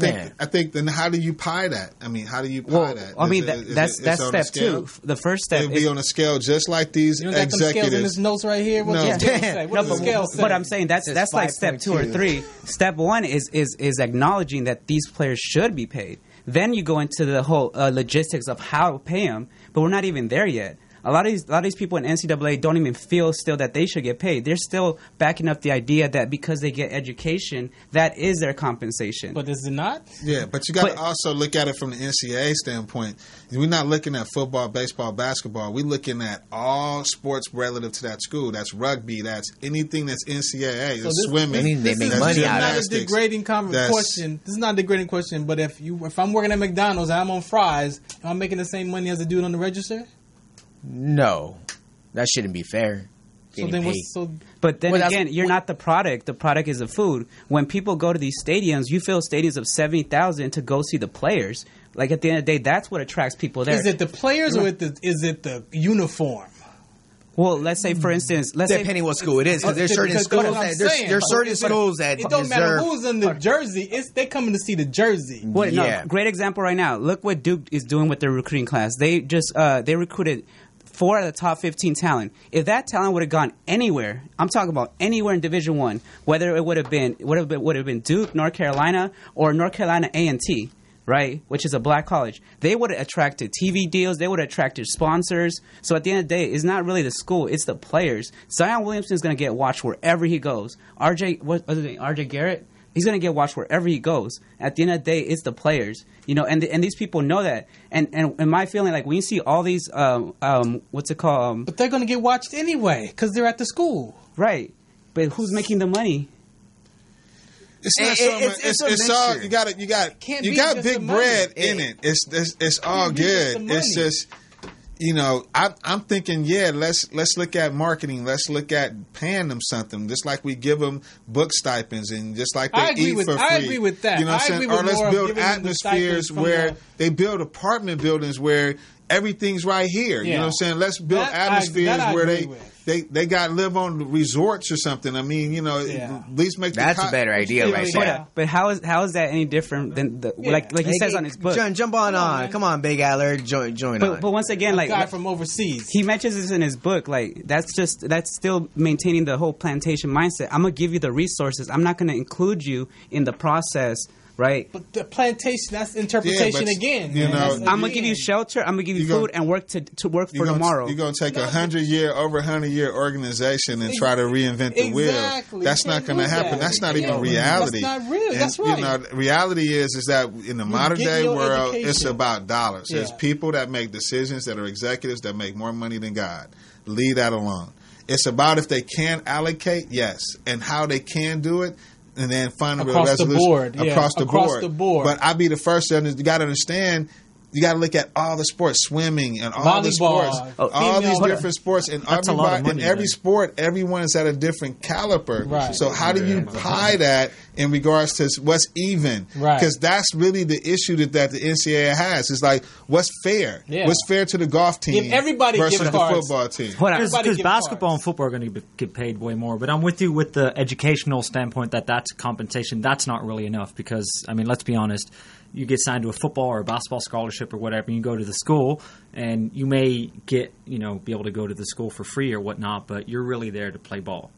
think. Then how do you pie that? I mean, how do you pie that? I mean, that's step two. The first step is be on a scale just like these executives. Got scales in his notes right here. What does the scale say? What does the scale say? But I'm saying that's like step 2 or 3. Step 1 is acknowledging that these players should be paid. Then you go into the whole logistics of how to pay them, but we're not even there yet. A lot of these people in NCAA don't even feel still that they should get paid. They're still backing up the idea that because they get education, that is their compensation. But is it not? Yeah, but you got to also look at it from the NCAA standpoint. We're not looking at football, baseball, basketball. We're looking at all sports relative to that school. That's rugby. That's anything that's NCAA. So swimming. They make money out of it. This is not a degrading question. This is not a degrading question. But if I'm working at McDonald's and I'm on fries, am I making the same money as the dude on the register? No, that shouldn't be fair. But then again, you're not the product. The product is the food. When people go to these stadiums, you fill stadiums of 70,000 to go see the players. Like, at the end of the day, that's what attracts people there. Is it the players or is it the uniform? Well, let's say, for instance, depending what school it is, because there's certain schools that it don't matter who's in the jersey. They're coming to see the jersey. Great example right now. Look what Duke is doing with their recruiting class. They just they recruited 4 out of the top 15 talent. If that talent would have gone anywhere, I'm talking about anywhere in Division I, whether it would have been Duke, North Carolina, or North Carolina A&T, right, which is a black college, they would have attracted TV deals. They would have attracted sponsors. So at the end of the day, it's not really the school; it's the players. Zion Williamson is going to get watched wherever he goes. RJ Garrett. He's going to get watched wherever he goes. At the end of the day, it's the players, and these people know that. And my feeling, like, when you see all these, what's it called? But they're going to get watched anyway because they're at the school, right? But who's making the money? It's not so much. It's all you got big bread in it. It's all good. It's just I'm thinking, let's look at marketing. Let's look at paying them something, just like we give them book stipends and just like they eat for free. I agree with that. You know what I'm saying? Or let's build atmospheres where they build apartment buildings where everything's right here. You know what I'm saying? Let's build atmospheres where they got to live on resorts or something. I mean, at least make that's a better idea right there. But how is that any different than like he says on his book? Jump on. Come on, Big Adler, join on. But once again, like guy from overseas, he mentions this in his book. Like that's still maintaining the whole plantation mindset. I'm gonna give you the resources. I'm not gonna include you in the process. Right, but the plantation—that's interpretation again. I'm gonna give you shelter. I'm gonna give you food and work to work for tomorrow. You're gonna take over 100-year organization and try to reinvent the wheel. That's not gonna happen. That's not even reality. That's not real. That's right. Reality is that in the modern day world, it's about dollars. There's people that make decisions that are executives that make more money than God. Leave that alone. It's about if they can allocate, yes, and how they can do it. And then find a resolution across the board. But I'll be the first to you got to understand. You got to look at all the sports, swimming and all the sports, all these different sports, and every sport, everyone is at a different caliber. Right. So how do you pie that in regards to what's even? Right. Because that's really the issue that the NCAA has. It's like what's fair? Yeah. What's fair to the golf team versus the football team? Because basketball and football are going to get paid way more. But I'm with you with the educational standpoint that's compensation. That's not really enough because, I mean, let's be honest. You get signed to a football or a basketball scholarship or whatever, and you go to the school, and you may be able to go to the school for free or whatnot, but you're really there to play ball.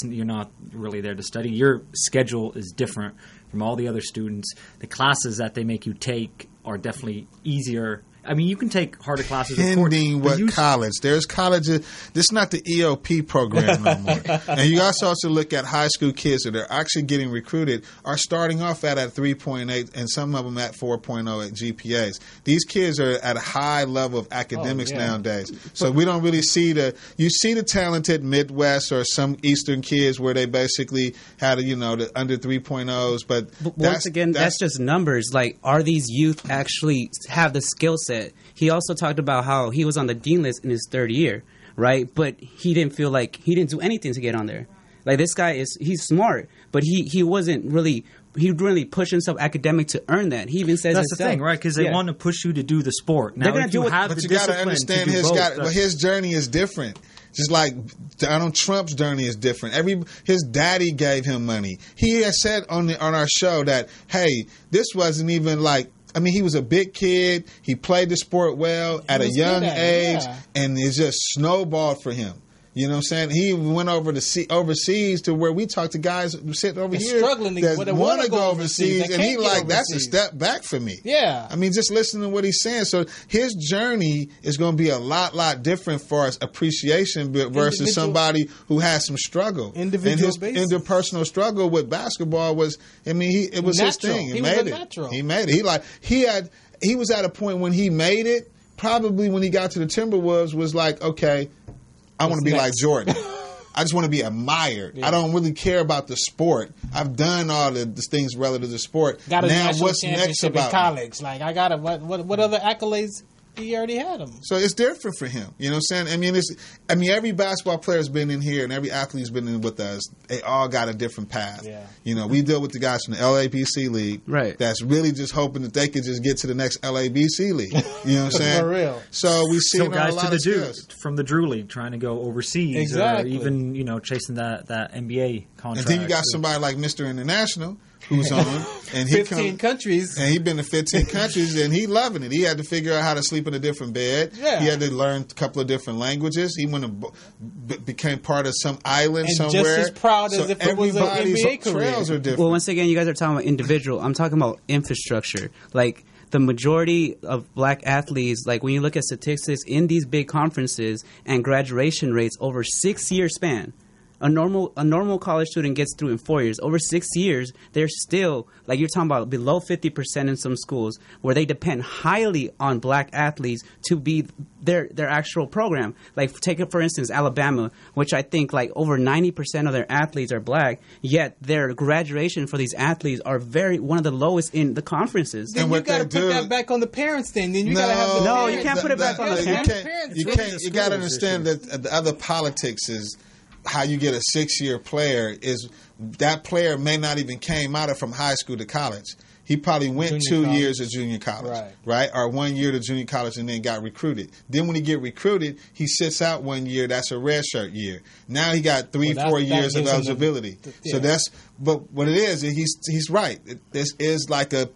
You're not really there to study. Your schedule is different from all the other students. The classes that they make you take are definitely easier. I mean, you can take harder classes. Depending what college. There's colleges. This is not the EOP program no more. And you also look at high school kids that are actually getting recruited are starting off at 3.8 and some of them at 4.0 at GPAs. These kids are at a high level of academics nowadays. So we don't really see you see the talented Midwest or some Eastern kids where they basically had the under 3.0s. But once again, that's just numbers. Like, are these youth actually have the skill set? He also talked about how he was on the dean list in his third year, right? But he didn't feel like he didn't do anything to get on there. Like, this guy he's smart, but he wasn't really. He really pushed himself academic to earn that. He even says that's the thing, right? Because they want to push you to do the sport. Now, but you got to understand his journey is different. Just like Donald Trump's journey is different. His daddy gave him money. He has said on our show that, hey, this wasn't even like. I mean, he was a big kid. He played the sport well at a young age, and it just snowballed for him. You know what I'm saying? He went overseas to where we talk to guys sitting over here struggling that want to go overseas, and that's a step back for me. Yeah. I mean, just listening to what he's saying. So his journey is going to be a lot different for us appreciation versus somebody who has some struggle. Individual and his interpersonal struggle with basketball was, I mean, it was natural. His thing. He made it. He made it. He was at a point when he made it, probably when he got to the Timberwolves, was like, okay, I want to be like Jordan. I just want to be admired. Yeah. I don't really care about the sport. I've done all the things relative to sport. Got a national championship in college. Like, I got what other accolades? He already had them. So it's different for him. You know what I'm saying? I mean, every basketball player's been in here and every athlete's been in with us. They all got a different path. Yeah. We deal with the guys from the LABC League. Right. That's really just hoping that they could just get to the next LABC League. You know what I'm saying? For real. So we see guys a lot from the Drew League trying to go overseas. Exactly. Or even, chasing that NBA contract. And then you got somebody like Mr. International who's on, and 15 countries, and he's been to 15 countries, and he loving it. He had to figure out how to sleep in a different bed. Yeah. He had to learn a couple of different languages. He went and became part of some island and somewhere. Just as proud as if it was an NBA career. Trails are different. Well, once again, you guys are talking about individual. I'm talking about infrastructure. Like, the majority of black athletes, like when you look at statistics in these big conferences and graduation rates over 6-year span. A normal college student gets through in 4 years. Over 6 years, they're still, like you're talking about, below 50% in some schools where they depend highly on black athletes to be their actual program. Like, take it for instance, Alabama, which I think like over 90% of their athletes are black, yet their graduation for these athletes are one of the lowest in the conferences. Then you got to put that back on the parents. Then you got to have the parents. You can't put it back on the parents. You got to understand that the other politics is how you get a 6-year player is that player may not even came out of from high school to college. He probably went 2 years of junior college, right? Or 1 year to junior college and then got recruited. Then when he get recruited, he sits out 1 year. That's a redshirt year. Now he got 4 years of eligibility. So but what it is, he's right. This is like a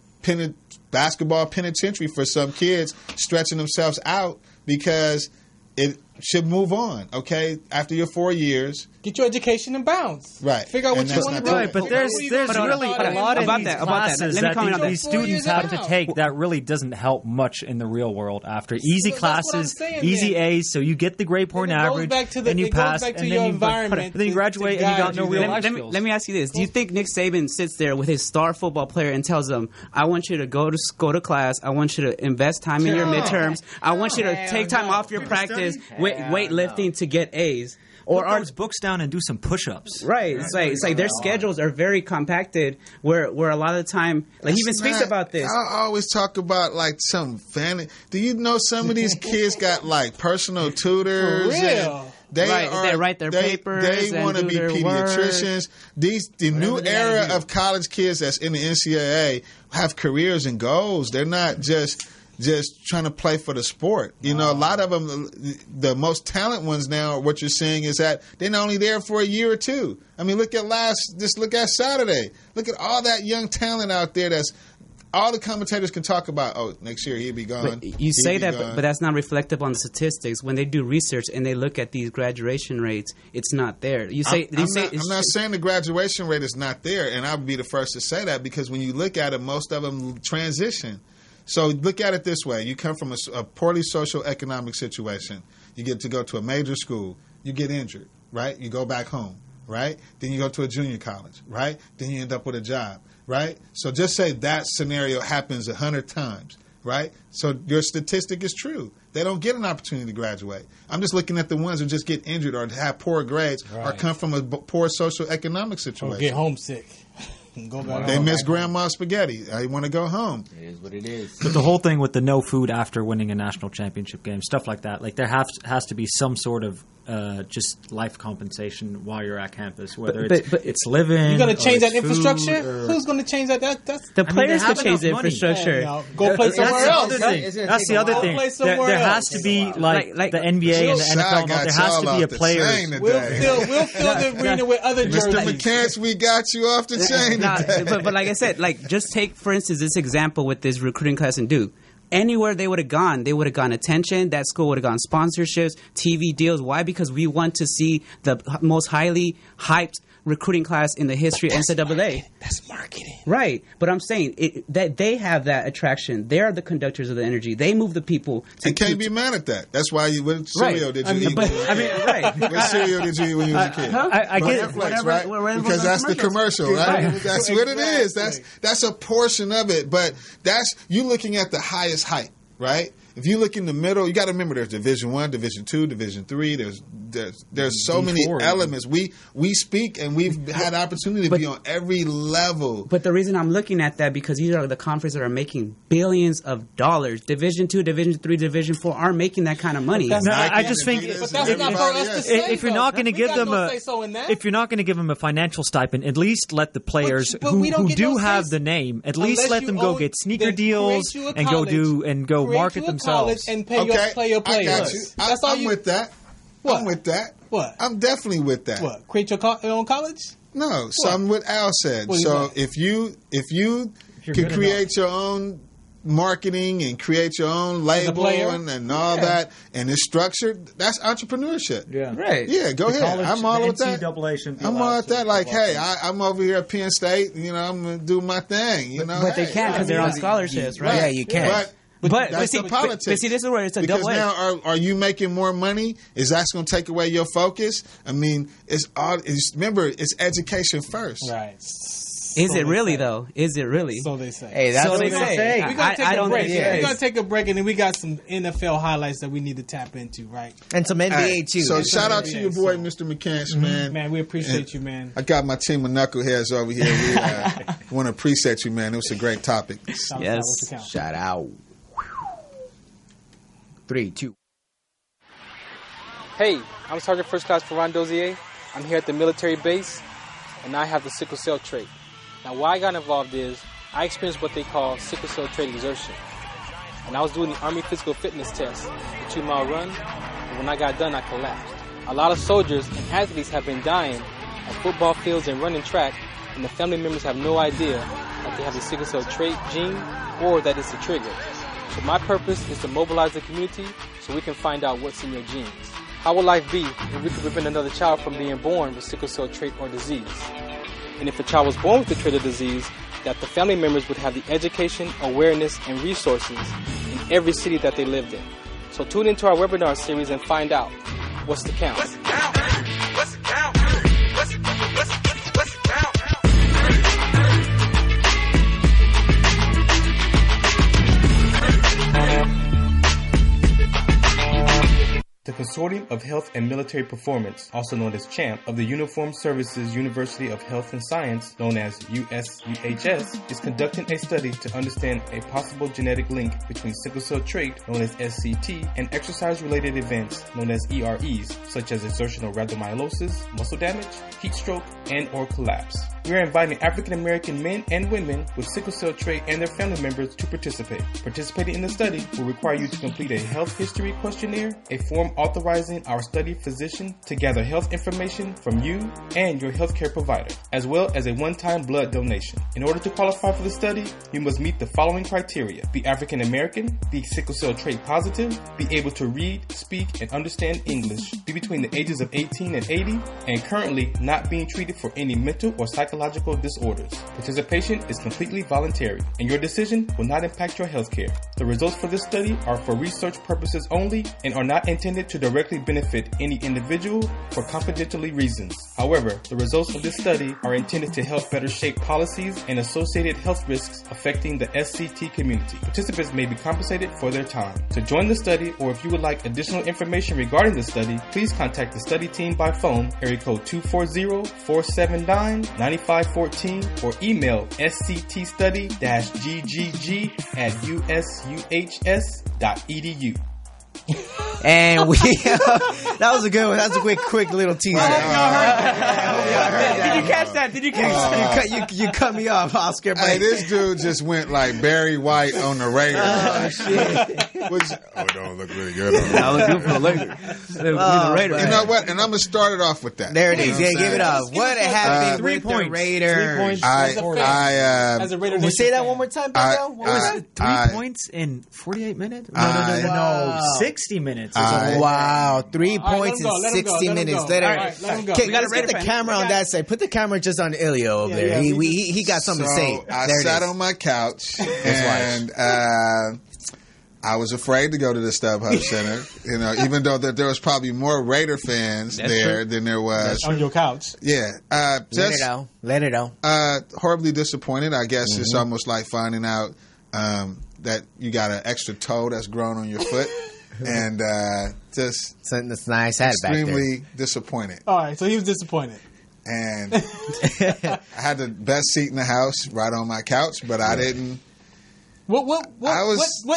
basketball penitentiary for some kids stretching themselves out because it should move on, okay? After your 4 years. Get your education in bounds. Right. Figure out what you want to do. Right, but there's really a lot of these classes that these students have to take that really doesn't help much in the real world after. Easy classes, easy A's, so you get the grade point average, and you pass, and then you graduate, and you got no real life skills. Let me ask you this. Do you think Nick Saban sits there with his star football player and tells them, I want you to go to class, I want you to invest time in your midterms, I want you to take time off your practice, weightlifting to get A's? Or put those books down and do some push-ups. Right. It's like their schedules are very compacted where a lot of the time, like he even speaks about this. I always talk about like some fanny. Do you know some of these kids got like personal tutors? For real? They write their papers. They want to be pediatricians. The new era of college kids that's in the NCAA have careers and goals. They're not just trying to play for the sport. You know, a lot of them, the most talent ones now, what you're seeing is that they're not only there for a year or two. I mean, look at Saturday. Look at all that young talent out there that's all the commentators can talk about, next year he'll be gone. But you say that, but that's not reflective on the statistics. When they do research and they look at these graduation rates, it's not there. I'm not saying the graduation rate is not there, and I would be the first to say that because when you look at it, most of them transition. So look at it this way. You come from a poorly social economic situation. You get to go to a major school. You get injured, right? You go back home, right? Then you go to a junior college, right? Then you end up with a job, right? So just say that scenario happens 100 times, right? So your statistic is true. They don't get an opportunity to graduate. I'm just looking at the ones who just get injured or have poor grades or come from a poor social economic situation. Or get homesick. They miss grandma's spaghetti. I want to go home. It is what it is. But the whole thing with the no food after winning a national championship game, stuff like that, like there has to be some sort of just life compensation while you're at campus, whether it's living. You're going to change that food, infrastructure? Who's going to change that? That's the players can change the infrastructure. Go play somewhere else. That's the other thing. There has to be like the NBA and the NFL. There has to be a player. We'll fill the arena with other jerseys. Mr. Mc Cants, we got you off the chain. But like I said, like just take for instance this example with this recruiting class in Duke. Anywhere they would have gone attention. That school would have gone sponsorships, TV deals. Why? Because we want to see the most highly hyped recruiting class in the history of NCAA. That's marketing. Right. But I'm saying that they have that attraction. They are the conductors of the energy. They move the people. You can't be mad at that. That's why what cereal did you eat? Right. What cereal did you eat when you was a kid? I get Netflix, right? Because that's the commercial, right? That's what it is. That's a portion of it. But you looking at the highest height, right? If you look in the middle, you got to remember there's Division I, Division II, Division III. There's so many elements. We speak and we've had opportunity to be on every level. But the reason I'm looking at that because these are the conferences that are making billions of dollars. Division II, Division III, Division IV aren't making that kind of money. I just think but that's not for us to say. If you're not going to give them a financial stipend, at least let the players who do have the name, at least let them go get sneaker deals and go market themselves. And pay your players. I got you. I'm with that. What? I'm with that. What? I'm definitely with that. What? Create your own college? No. So I'm what Al said. So if you can create your own marketing and create your own label and all that, and it's structured, that's entrepreneurship. Yeah. Right. Yeah, go ahead. I'm all with that. I'm all with that. Like, hey, I'm over here at Penn State. I'm going to do my thing. But they can't because they're on scholarships, right? Yeah, you can. But That's see, the politics. but see, this is where it's a because double edge. now, are you making more money? Is that going to take away your focus? I mean, remember, it's education first. Right. Is it really though? Is it really? So they say. Hey, that's So what they they say. say. We're gonna take I a don't break. think- yeah. We're gonna take a break, and then we got some NFL highlights that we need to tap into, right? And some NBA too. So It's shout out NBA, to your boy, so- Mr. Mc Cants, man. Man, we appreciate you, man. I got my team of knuckleheads over here. We want to appreciate you, man. It was a great topic. Shout out, Yes. what's the count? Shout out. 3, 2. Hey, I'm Sergeant First Class Ferran Dozier. I'm here at the military base, and I have the sickle cell trait. Now, why I got involved is I experienced what they call sickle cell trait exertion. And I was doing the Army physical fitness test, the 2-mile run, and when I got done, I collapsed. A lot of soldiers and athletes have been dying at football fields and running track, and the family members have no idea that they have the sickle cell trait gene or that it's a trigger. So my purpose is to mobilize the community so we can find out what's in your genes. How will life be if we could prevent another child from being born with sickle cell trait or disease? And if a child was born with the trait or disease, that the family members would have the education, awareness, and resources in every city that they lived in. So tune into our webinar series and find out what's the count. What's the count? What's the count? What's the count? The Consortium of Health and Military Performance, also known as CHAMP, of the Uniformed Services University of Health and Science, known as USUHS, is conducting a study to understand a possible genetic link between sickle cell trait, known as SCT, and exercise-related events, known as EREs, such as exertional rhabdomyolysis, muscle damage, heat stroke, and or collapse. We are inviting African American men and women with sickle cell trait and their family members to participate. Participating in the study will require you to complete a health history questionnaire, a form authorizing our study physician to gather health information from you and your healthcare provider, as well as a one-time blood donation. In order to qualify for the study, you must meet the following criteria: be African American, be sickle cell trait positive, be able to read, speak, and understand English, be between the ages of 18 and 80, and currently not being treated for any mental or psychological disorders. Participation is completely voluntary, and your decision will not impact your healthcare. The results for this study are for research purposes only and are not intended to directly benefit any individual for confidentiality reasons. However, the results of this study are intended to help better shape policies and associated health risks affecting the SCT community. Participants may be compensated for their time. To join the study, or if you would like additional information regarding the study, please contact the study team by phone, area code 240-479-9514, or email sctstudy-ggg@usuhs.edu. And we that was a good one. That's a quick little teaser. Did you catch that? Did you catch that? You cut me off, Oscar. But Hey, this dude just went like Barry White on the Raiders. oh shit! Don't look really good. That was good for the Lakers. The Raiders. You know what? And I'm gonna start it off with that. There it is. You know Yeah, what I'm give it saying? up. What happened 3 with the points. Raiders? 3 points. As a fan. As a Raider We Nation say that fan. one more time, I- Bingo? What was I- it? 3 points in 48 minutes? No, Wow. 60 minutes. Wow, 3 All right, points let him in go, let him go, 60 let him minutes. go. Let her. All right, let him go. Okay, We got let's a get Raider the fan. camera on that side. Put the camera just on Ilio over there. yeah, He got something to say. I There it sat is. on my couch and I was afraid to go to the StubHub Center. You know, even though that there was probably more Raider fans there than there was. on your couch. Yeah, Let just it out. Let it out. horribly disappointed. I guess it's almost like finding out that you got an extra toe that's grown on your foot, and just Something that's nice. Had it back there. extremely disappointed. All right, so he was disappointed. And I had the best seat in the house, right on my couch, but I didn't. What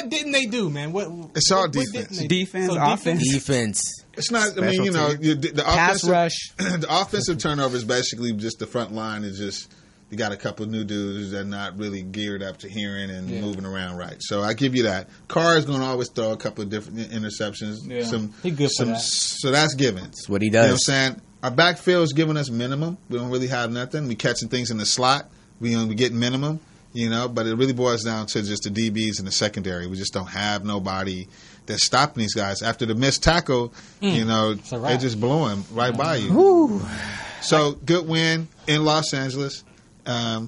didn't they do, man? It's all what didn't defense. they do? Defense, So offense. Defense. It's not. I Special mean, you know, team. the Pass offensive rush. The offensive turnover is basically just the front line is just. You got a couple of new dudes that are not really geared up to hearing and moving around right. So I give you that. Carr is going to always throw a couple of different interceptions. Yeah. He good for that. So that's given. That's what he You know what I'm does. saying? Our backfield is giving us minimum. We don't really have nothing. We catching things in the slot. We get minimum. You know, but it really boils down to just the DBs and the secondary. We just don't have nobody that's stopping these guys. After the missed tackle, you know, they just blow him right by you. So good win in Los Angeles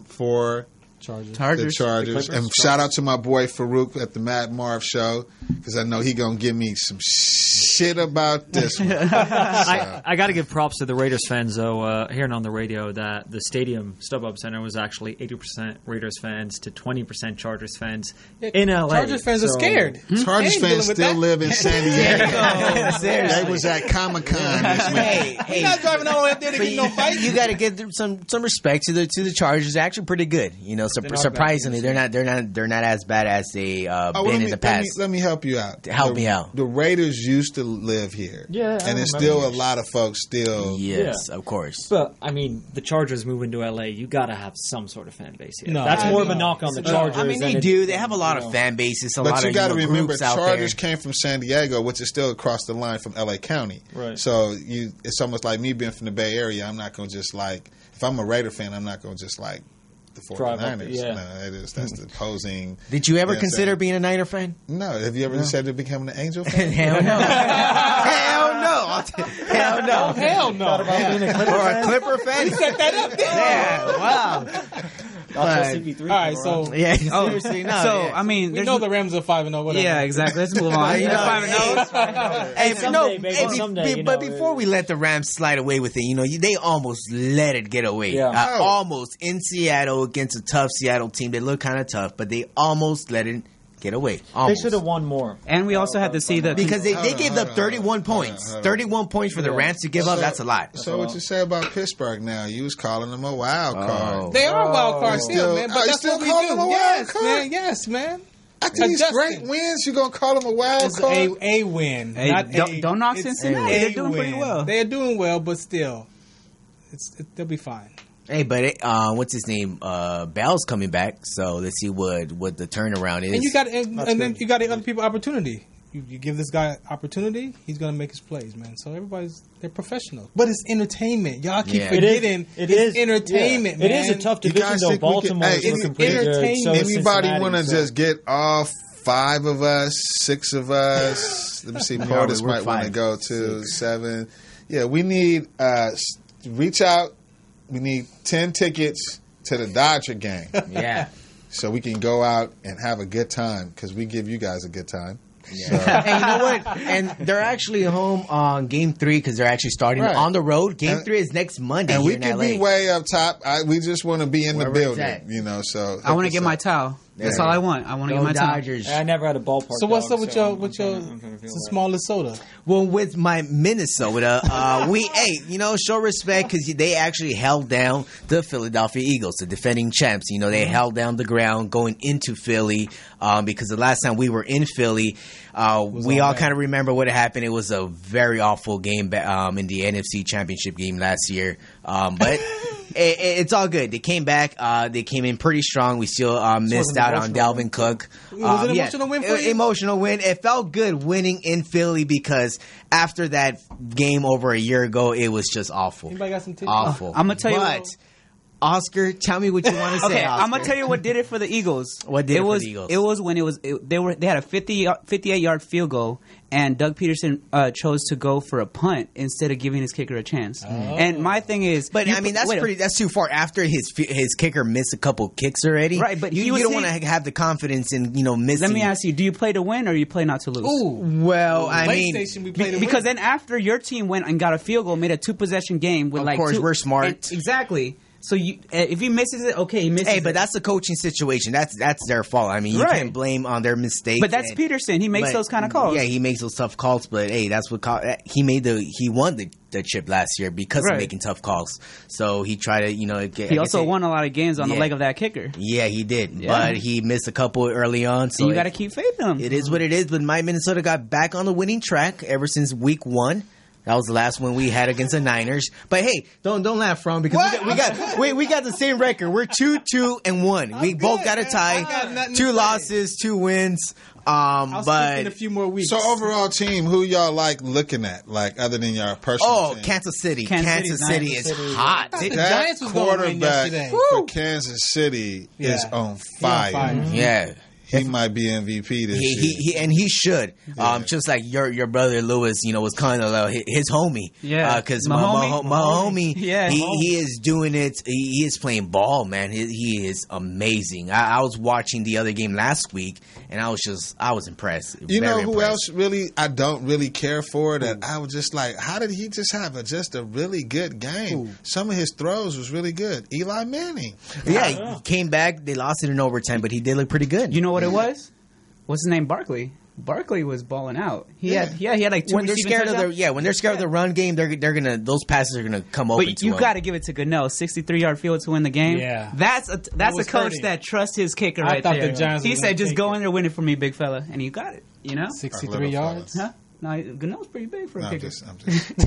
for Chargers. The Chargers. And shout out to my boy Farouk at the Mad Marv show, because I know he going to give me some shit about this one. I got to give props to the Raiders fans, though, hearing on the radio that the stadium, StubHub Center, was actually 80% Raiders fans to 20% Chargers fans in L.A. Chargers fans are scared. Chargers fans still live in San Diego. Seriously. They was at Comic-Con this week. You're not driving all the way up there to get no fight. You got to give some respect to the Chargers. They're actually pretty good. You know, surprisingly, they're not as bad as they been in the past. Let me help you out. Help me out. The Raiders used to live here. Yeah, and it's still a lot of folks still. Yes, of course. But I mean, the Chargers moving to LA, you got to have some sort of fan base here. No, that's more of a knock on the Chargers. I mean, they do. They have a lot of fan bases. But you got to remember, groups out Chargers there. came from San Diego, which is still across the line from LA County. Right. So it's almost like me being from the Bay Area. I'm not going to just like, if I'm a Raider fan, I'm not going to just like the 49ers. Yeah. No, that's the opposing. Did you ever consider being a Niner fan? No. Have you ever considered becoming an Angel fan? Hell no. Hell no. Hell no. Hell no. Or a Clipper fan? Set that up there. Yeah, wow. All right, so yeah, seriously, no. So yeah. I mean, we know the Rams are 5-0. Whatever. Yeah, exactly. Let's move on. You know, 5-0. Hey, someday, baby, someday, but before we let the Rams slide away with it, you know, they almost let it get away. Yeah. Almost in Seattle against a tough Seattle team. They look kind of tough, but they almost let it get away. Almost. They should have won more. And we also had to see that because they gave up 31 points. 31 points for the Rams to give up. That's a lot. So what you say about Pittsburgh now? You was calling them a wild card. They are wild cards still, man. But you that's still what we call them do. a wild card? Man. Yes, man. After these great wins, you gonna call them a wild It's card? a win. Hey, not don't knock Cincinnati. They're doing pretty well. They're doing well, but still, they'll be fine. Hey, but what's his name? Bell's coming back, so let's see what the turnaround is. And you got and then you got the other people opportunity. You give this guy opportunity, he's gonna make his plays, man. So they're professionals. But it's entertainment. Y'all keep forgetting it's entertainment, man. It is a tough division, though. Baltimore is looking pretty good. So anybody want to just get off 5 of us, 6 of us? Let me see. Mortis might want to go to 7. Yeah, we need reach out. We need 10 tickets to the Dodger game. Yeah. So we can go out and have a good time, because we give you guys a good time. Yeah. So. And you know what? And they're actually home on Game 3 because they're actually starting on the road. Game 3 is next Monday. And here we can be way up top. We just want to be in wherever the building, you know. So I want to get my towel. That's all I want. I want to get my Dodgers. I never had a ballpark. So what's up with your small Minnesota? Well, with my Minnesota, show respect because they actually held down the Philadelphia Eagles, the defending champs. You know, they held down the ground going into Philly because the last time we were in Philly, we all kind of remember what happened. It was a very awful game in the NFC Championship game last year, but. It's all good. They came back. They came in pretty strong. We still missed out on Dalvin Cook. Was it an emotional win for you? Emotional win. It felt good winning in Philly because after that game over a year ago, it was just awful. Anybody got some tips? Awful. I'm gonna tell you. But Oscar, tell me what you want to say. Okay, Oscar. I'm gonna tell you what did it for the Eagles. What did it for the Eagles? It was when they had a 58-yard field goal, and Doug Peterson chose to go for a punt instead of giving his kicker a chance. Oh. And my thing is, but I mean that's too far after his kicker missed a couple kicks already. Right, but you don't want to have the confidence in missing. Let me ask you: do you play to win or you play not to lose? Ooh, well, I mean, because then after your team went and got a field goal, made a 2-possession game with of course we're smart. Exactly. So if he misses it, okay, he misses it. Hey, but that's the coaching situation. That's their fault. I mean, you can't blame on their mistakes. But that's Peterson. He makes those kind of calls. Yeah, he makes those tough calls. But hey, that's what he won the chip last year because of making tough calls. So he tried to he also won a lot of games on the leg of that kicker. Yeah, he did. Yeah. But he missed a couple early on. So you got to keep faith in him. It is what it is. But my Minnesota got back on the winning track ever since week 1. That was the last one we had against the Niners. But hey, don't laugh, from because we got the same record. We're 2-2-1. We both got a tie. 2 losses, 2 wins. But in a few more weeks. So overall team, who y'all like looking at, like other than your personal team? Kansas City. Kansas City is hot. The Giants was quarterback for Kansas City is on fire. Yeah. He might be MVP this year. And he should. Yeah. Just like your brother Lewis, was kind of his homie. Yeah. Because My my homie. homie, Yeah. he is doing it. He is playing ball, man. He is amazing. I was watching the other game last week, and I was impressed. You know Very who impressed. else really I don't really care for that I was just like, how did he just have just a really good game? Some of his throws was really good. Eli Manning. Yeah, he came back. They lost it in overtime, but he did look pretty good. You know what it was? What's his name? Barkley. Barkley was balling out. He had like 2 when they're receiving scared of touchdowns. when they're scared of the run game, they're gonna those passes are gonna come open. But to you him. got to give it to Goodell. 63-yard field to win the game. Yeah. That's a was coach hurting. that trusts his kicker I right thought there. the Giants He were said, gonna "Just take go it. in there, win it for me, big fella," and you got it. 63 yards. Huh? No, Goodell's pretty big for a I'm kicker. just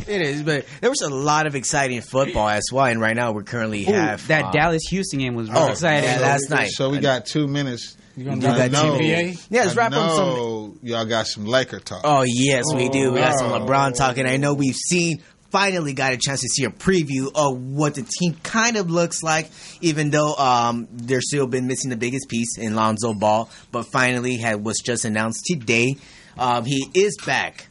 It is, but there was a lot of exciting football as well. And right now we're currently have That Dallas Houston game was really oh, exciting. yeah, last night. So we got 2 minutes. You gonna do I that know- NBA? Yeah, let's wrap up some. Oh, y'all got some Laker talk. Oh yes, we do. We got some Oh. LeBron talking. I know we've finally got a chance to see a preview of what the team kind of looks like, even though they're still been missing the biggest piece in Lonzo Ball, but finally was just announced today. He is back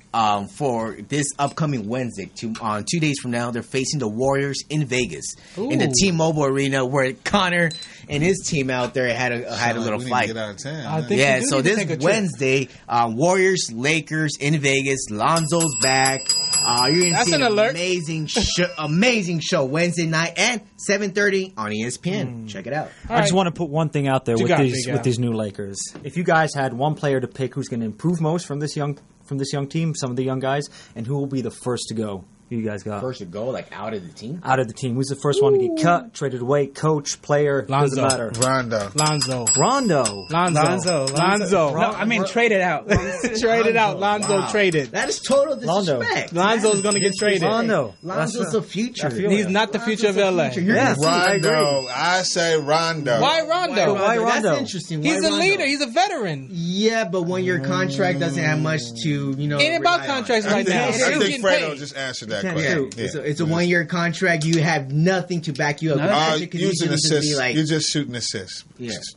for this upcoming Wednesday. 2 days from now, they're facing the Warriors in Vegas in the T-Mobile Arena, where Connor and his team out there had a little we need fight. to get out of town. I man. think Yeah, you do so need to this take a trip. Wednesday, Warriors, Lakers in Vegas. Lonzo's back. You're gonna That's see an alert. amazing show Wednesday night at 7:30 on ESPN. Check it out. I just want to put one thing out there What you with got, these Big with Al? these new Lakers. If you guys had one player to pick who's going to improve most from this young team, some of the young guys, and who will be the first to go? Who you guys got First to go, like out of the team. out of the team? Who's the first one to get cut, traded away, coach, player? Lonzo. Doesn't matter. Rondo. Lonzo. Rondo. Lonzo. No, I mean traded out. Traded out. Lonzo Wow. traded. That is total Lonzo. disrespect. Lonzo's going to get traded. Rondo. Lonzo's the future. He's not the future of LA. Yeah, see, I agree. Rondo. I say Rondo. Why Rondo? Why Rondo? That's interesting. He's Why a Rondo? leader. He's a veteran. Yeah, but when your contract doesn't have much to, Ain't about rely on. contracts I right think, now. I Still think getting Fredo paid. just answered that Yeah, question. Yeah. it's a 1-year contract. You have nothing to back you up. The contract could Using easily assists. be like, You're just shooting assists. Yeah. Just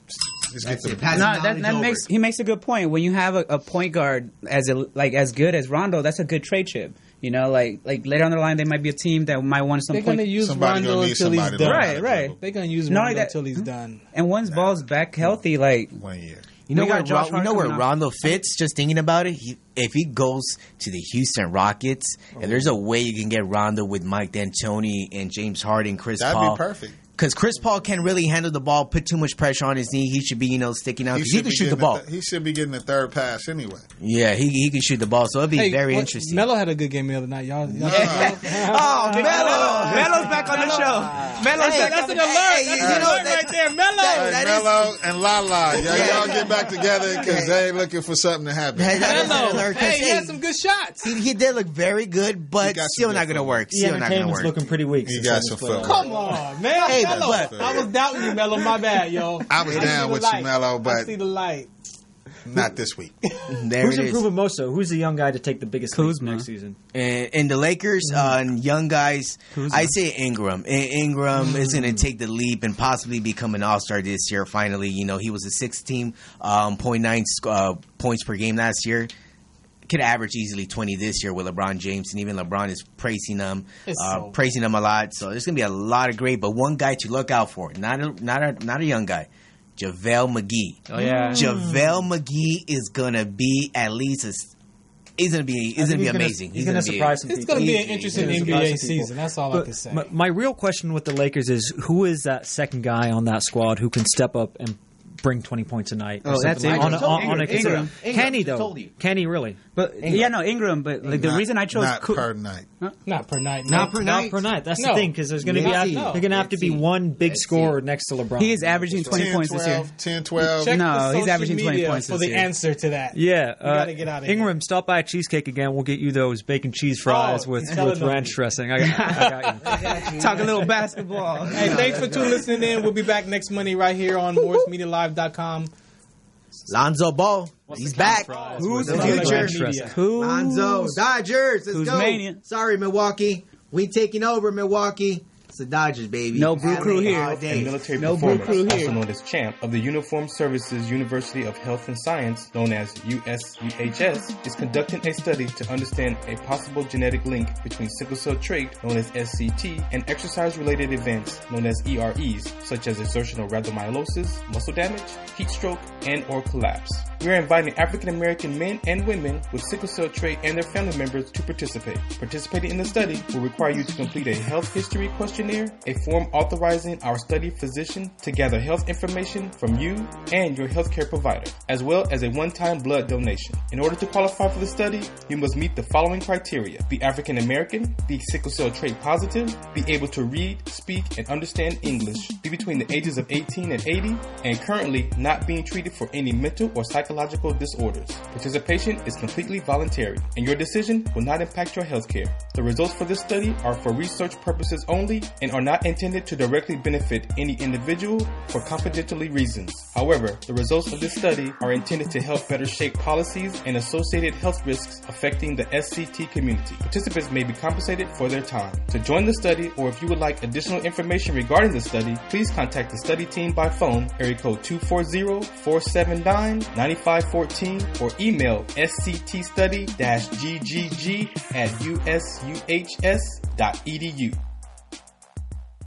That's get it. the Pass No, the knowledge that over. he makes a good point. When you have a point guard as good as Rondo, that's a good trade chip. Like later on the line, they might be a team that might want some They're point. going to use Somebody Rondo gonna need until he's somebody to done. learn how Right, to right. dribble. They're going to use Not Rondo only that- until he's done. And once Ball's back healthy, like 1 year. You know We got where Josh Hart where coming up. Rondo fits? Just thinking about it, if he goes to the Houston Rockets, and there's a way you can get Rondo with Mike D'Antoni and James Harden, Chris That'd Paul. be perfect. Because Chris Paul can't really handle the ball, put too much pressure on his knee. He should be, sticking out. 'Cause He can be shoot the getting ball. he should be getting the third pass anyway. Yeah, he can shoot the ball. So it'd be very what- interesting. Melo had a good game the other night. Y'all Oh, Melo! Melo's back on the show. Melo's Hey, back That's on an the alert. Hey, That's you an know, alert that- right there. Melo. that is- Melo and Lala. Y'all get back together because they ain't looking for something to happen. That is an Melo. alert, 'cause, Hey, he had some good shots. he did look very good, but got some still good not going to football. work. The Still not going to entertainment's work. looking pretty weak. He since got this some playoff. football. Come on, man. Hey, Melo. but- I was doubting you, Melo. My bad, yo. I was see down the with you, light. Melo, I but see the light. not this week. There Who's it is. improving most, though? Who's the young guy to take the biggest leap Kuzma. next season? And the Lakers, young guys, I say Ingram. Ingram is going to take the leap and possibly become an all-star this year. Finally, he was a 16.9 points per game last year. Could average easily 20 this year with LeBron James, and even LeBron is praising him a lot. So there's going to be a lot of great. But one guy to look out for, not a young guy, JaVale McGee. Oh yeah. JaVale McGee is going to be at least he's going to be amazing. He's going to surprise some It's people. going to be an He's interesting gonna surprise NBA some people. season. That's all I can say. My real question with the Lakers is, who is that second guy on that squad who can step up and bring 20 points a night? or Oh, that's something Ingram. on a Ingram. Can he, though? Can he really? But Ingram. But like the reason I chose Not per night. Not per night. Not per Not night. per night. That's No. the thing, because there's going to Let's be see. they're going to have to be Let's see. one big Let's scorer next to LeBron. he is averaging 20 points this year. 10, 12. Check No, the he's social averaging 20 media points for this the year. answer to that. Yeah, gotta get out of here. Ingram, stop by at Cheesecake again. We'll get you those bacon cheese fries Oh, with tell them. ranch dressing. I got you. Talk a little basketball. Hey, thanks for listening in. We'll be back next Monday right here on MorrisMediaLive.com. Lonzo Ball, he's back. Who's the the future? media? Lonzo, Dodgers, let's Who's go. mania? Sorry, Milwaukee. We taking over, Milwaukee. the Dodgers, baby. No Brew Crew here. All and day. military No Brew performance, Crew also here. known as CHAMP, of the Uniformed Services University of Health and Science, known as USUHS, is conducting a study to understand a possible genetic link between sickle cell trait, known as SCT, and exercise-related events, known as EREs, such as exertional rhabdomyolysis, muscle damage, heat stroke, and or collapse. We are inviting African American men and women with sickle cell trait and their family members to participate. Participating in the study will require you to complete a health history questionnaire, a form authorizing our study physician to gather health information from you and your healthcare provider, as well as a one-time blood donation. In order to qualify for the study, you must meet the following criteria: be African American, be sickle cell trait positive, be able to read, speak, and understand English, be between the ages of 18 and 80, and currently not being treated for any mental or psychological disorders. Participation is completely voluntary, and your decision will not impact your healthcare. The results for this study are for research purposes only and are not intended to directly benefit any individual for confidentiality reasons. However, the results of this study are intended to help better shape policies and associated health risks affecting the SCT community. Participants may be compensated for their time. To join the study, or if you would like additional information regarding the study, please contact the study team by phone, area code 240-479-9514, or email sctstudy-ggg@usuhs.edu.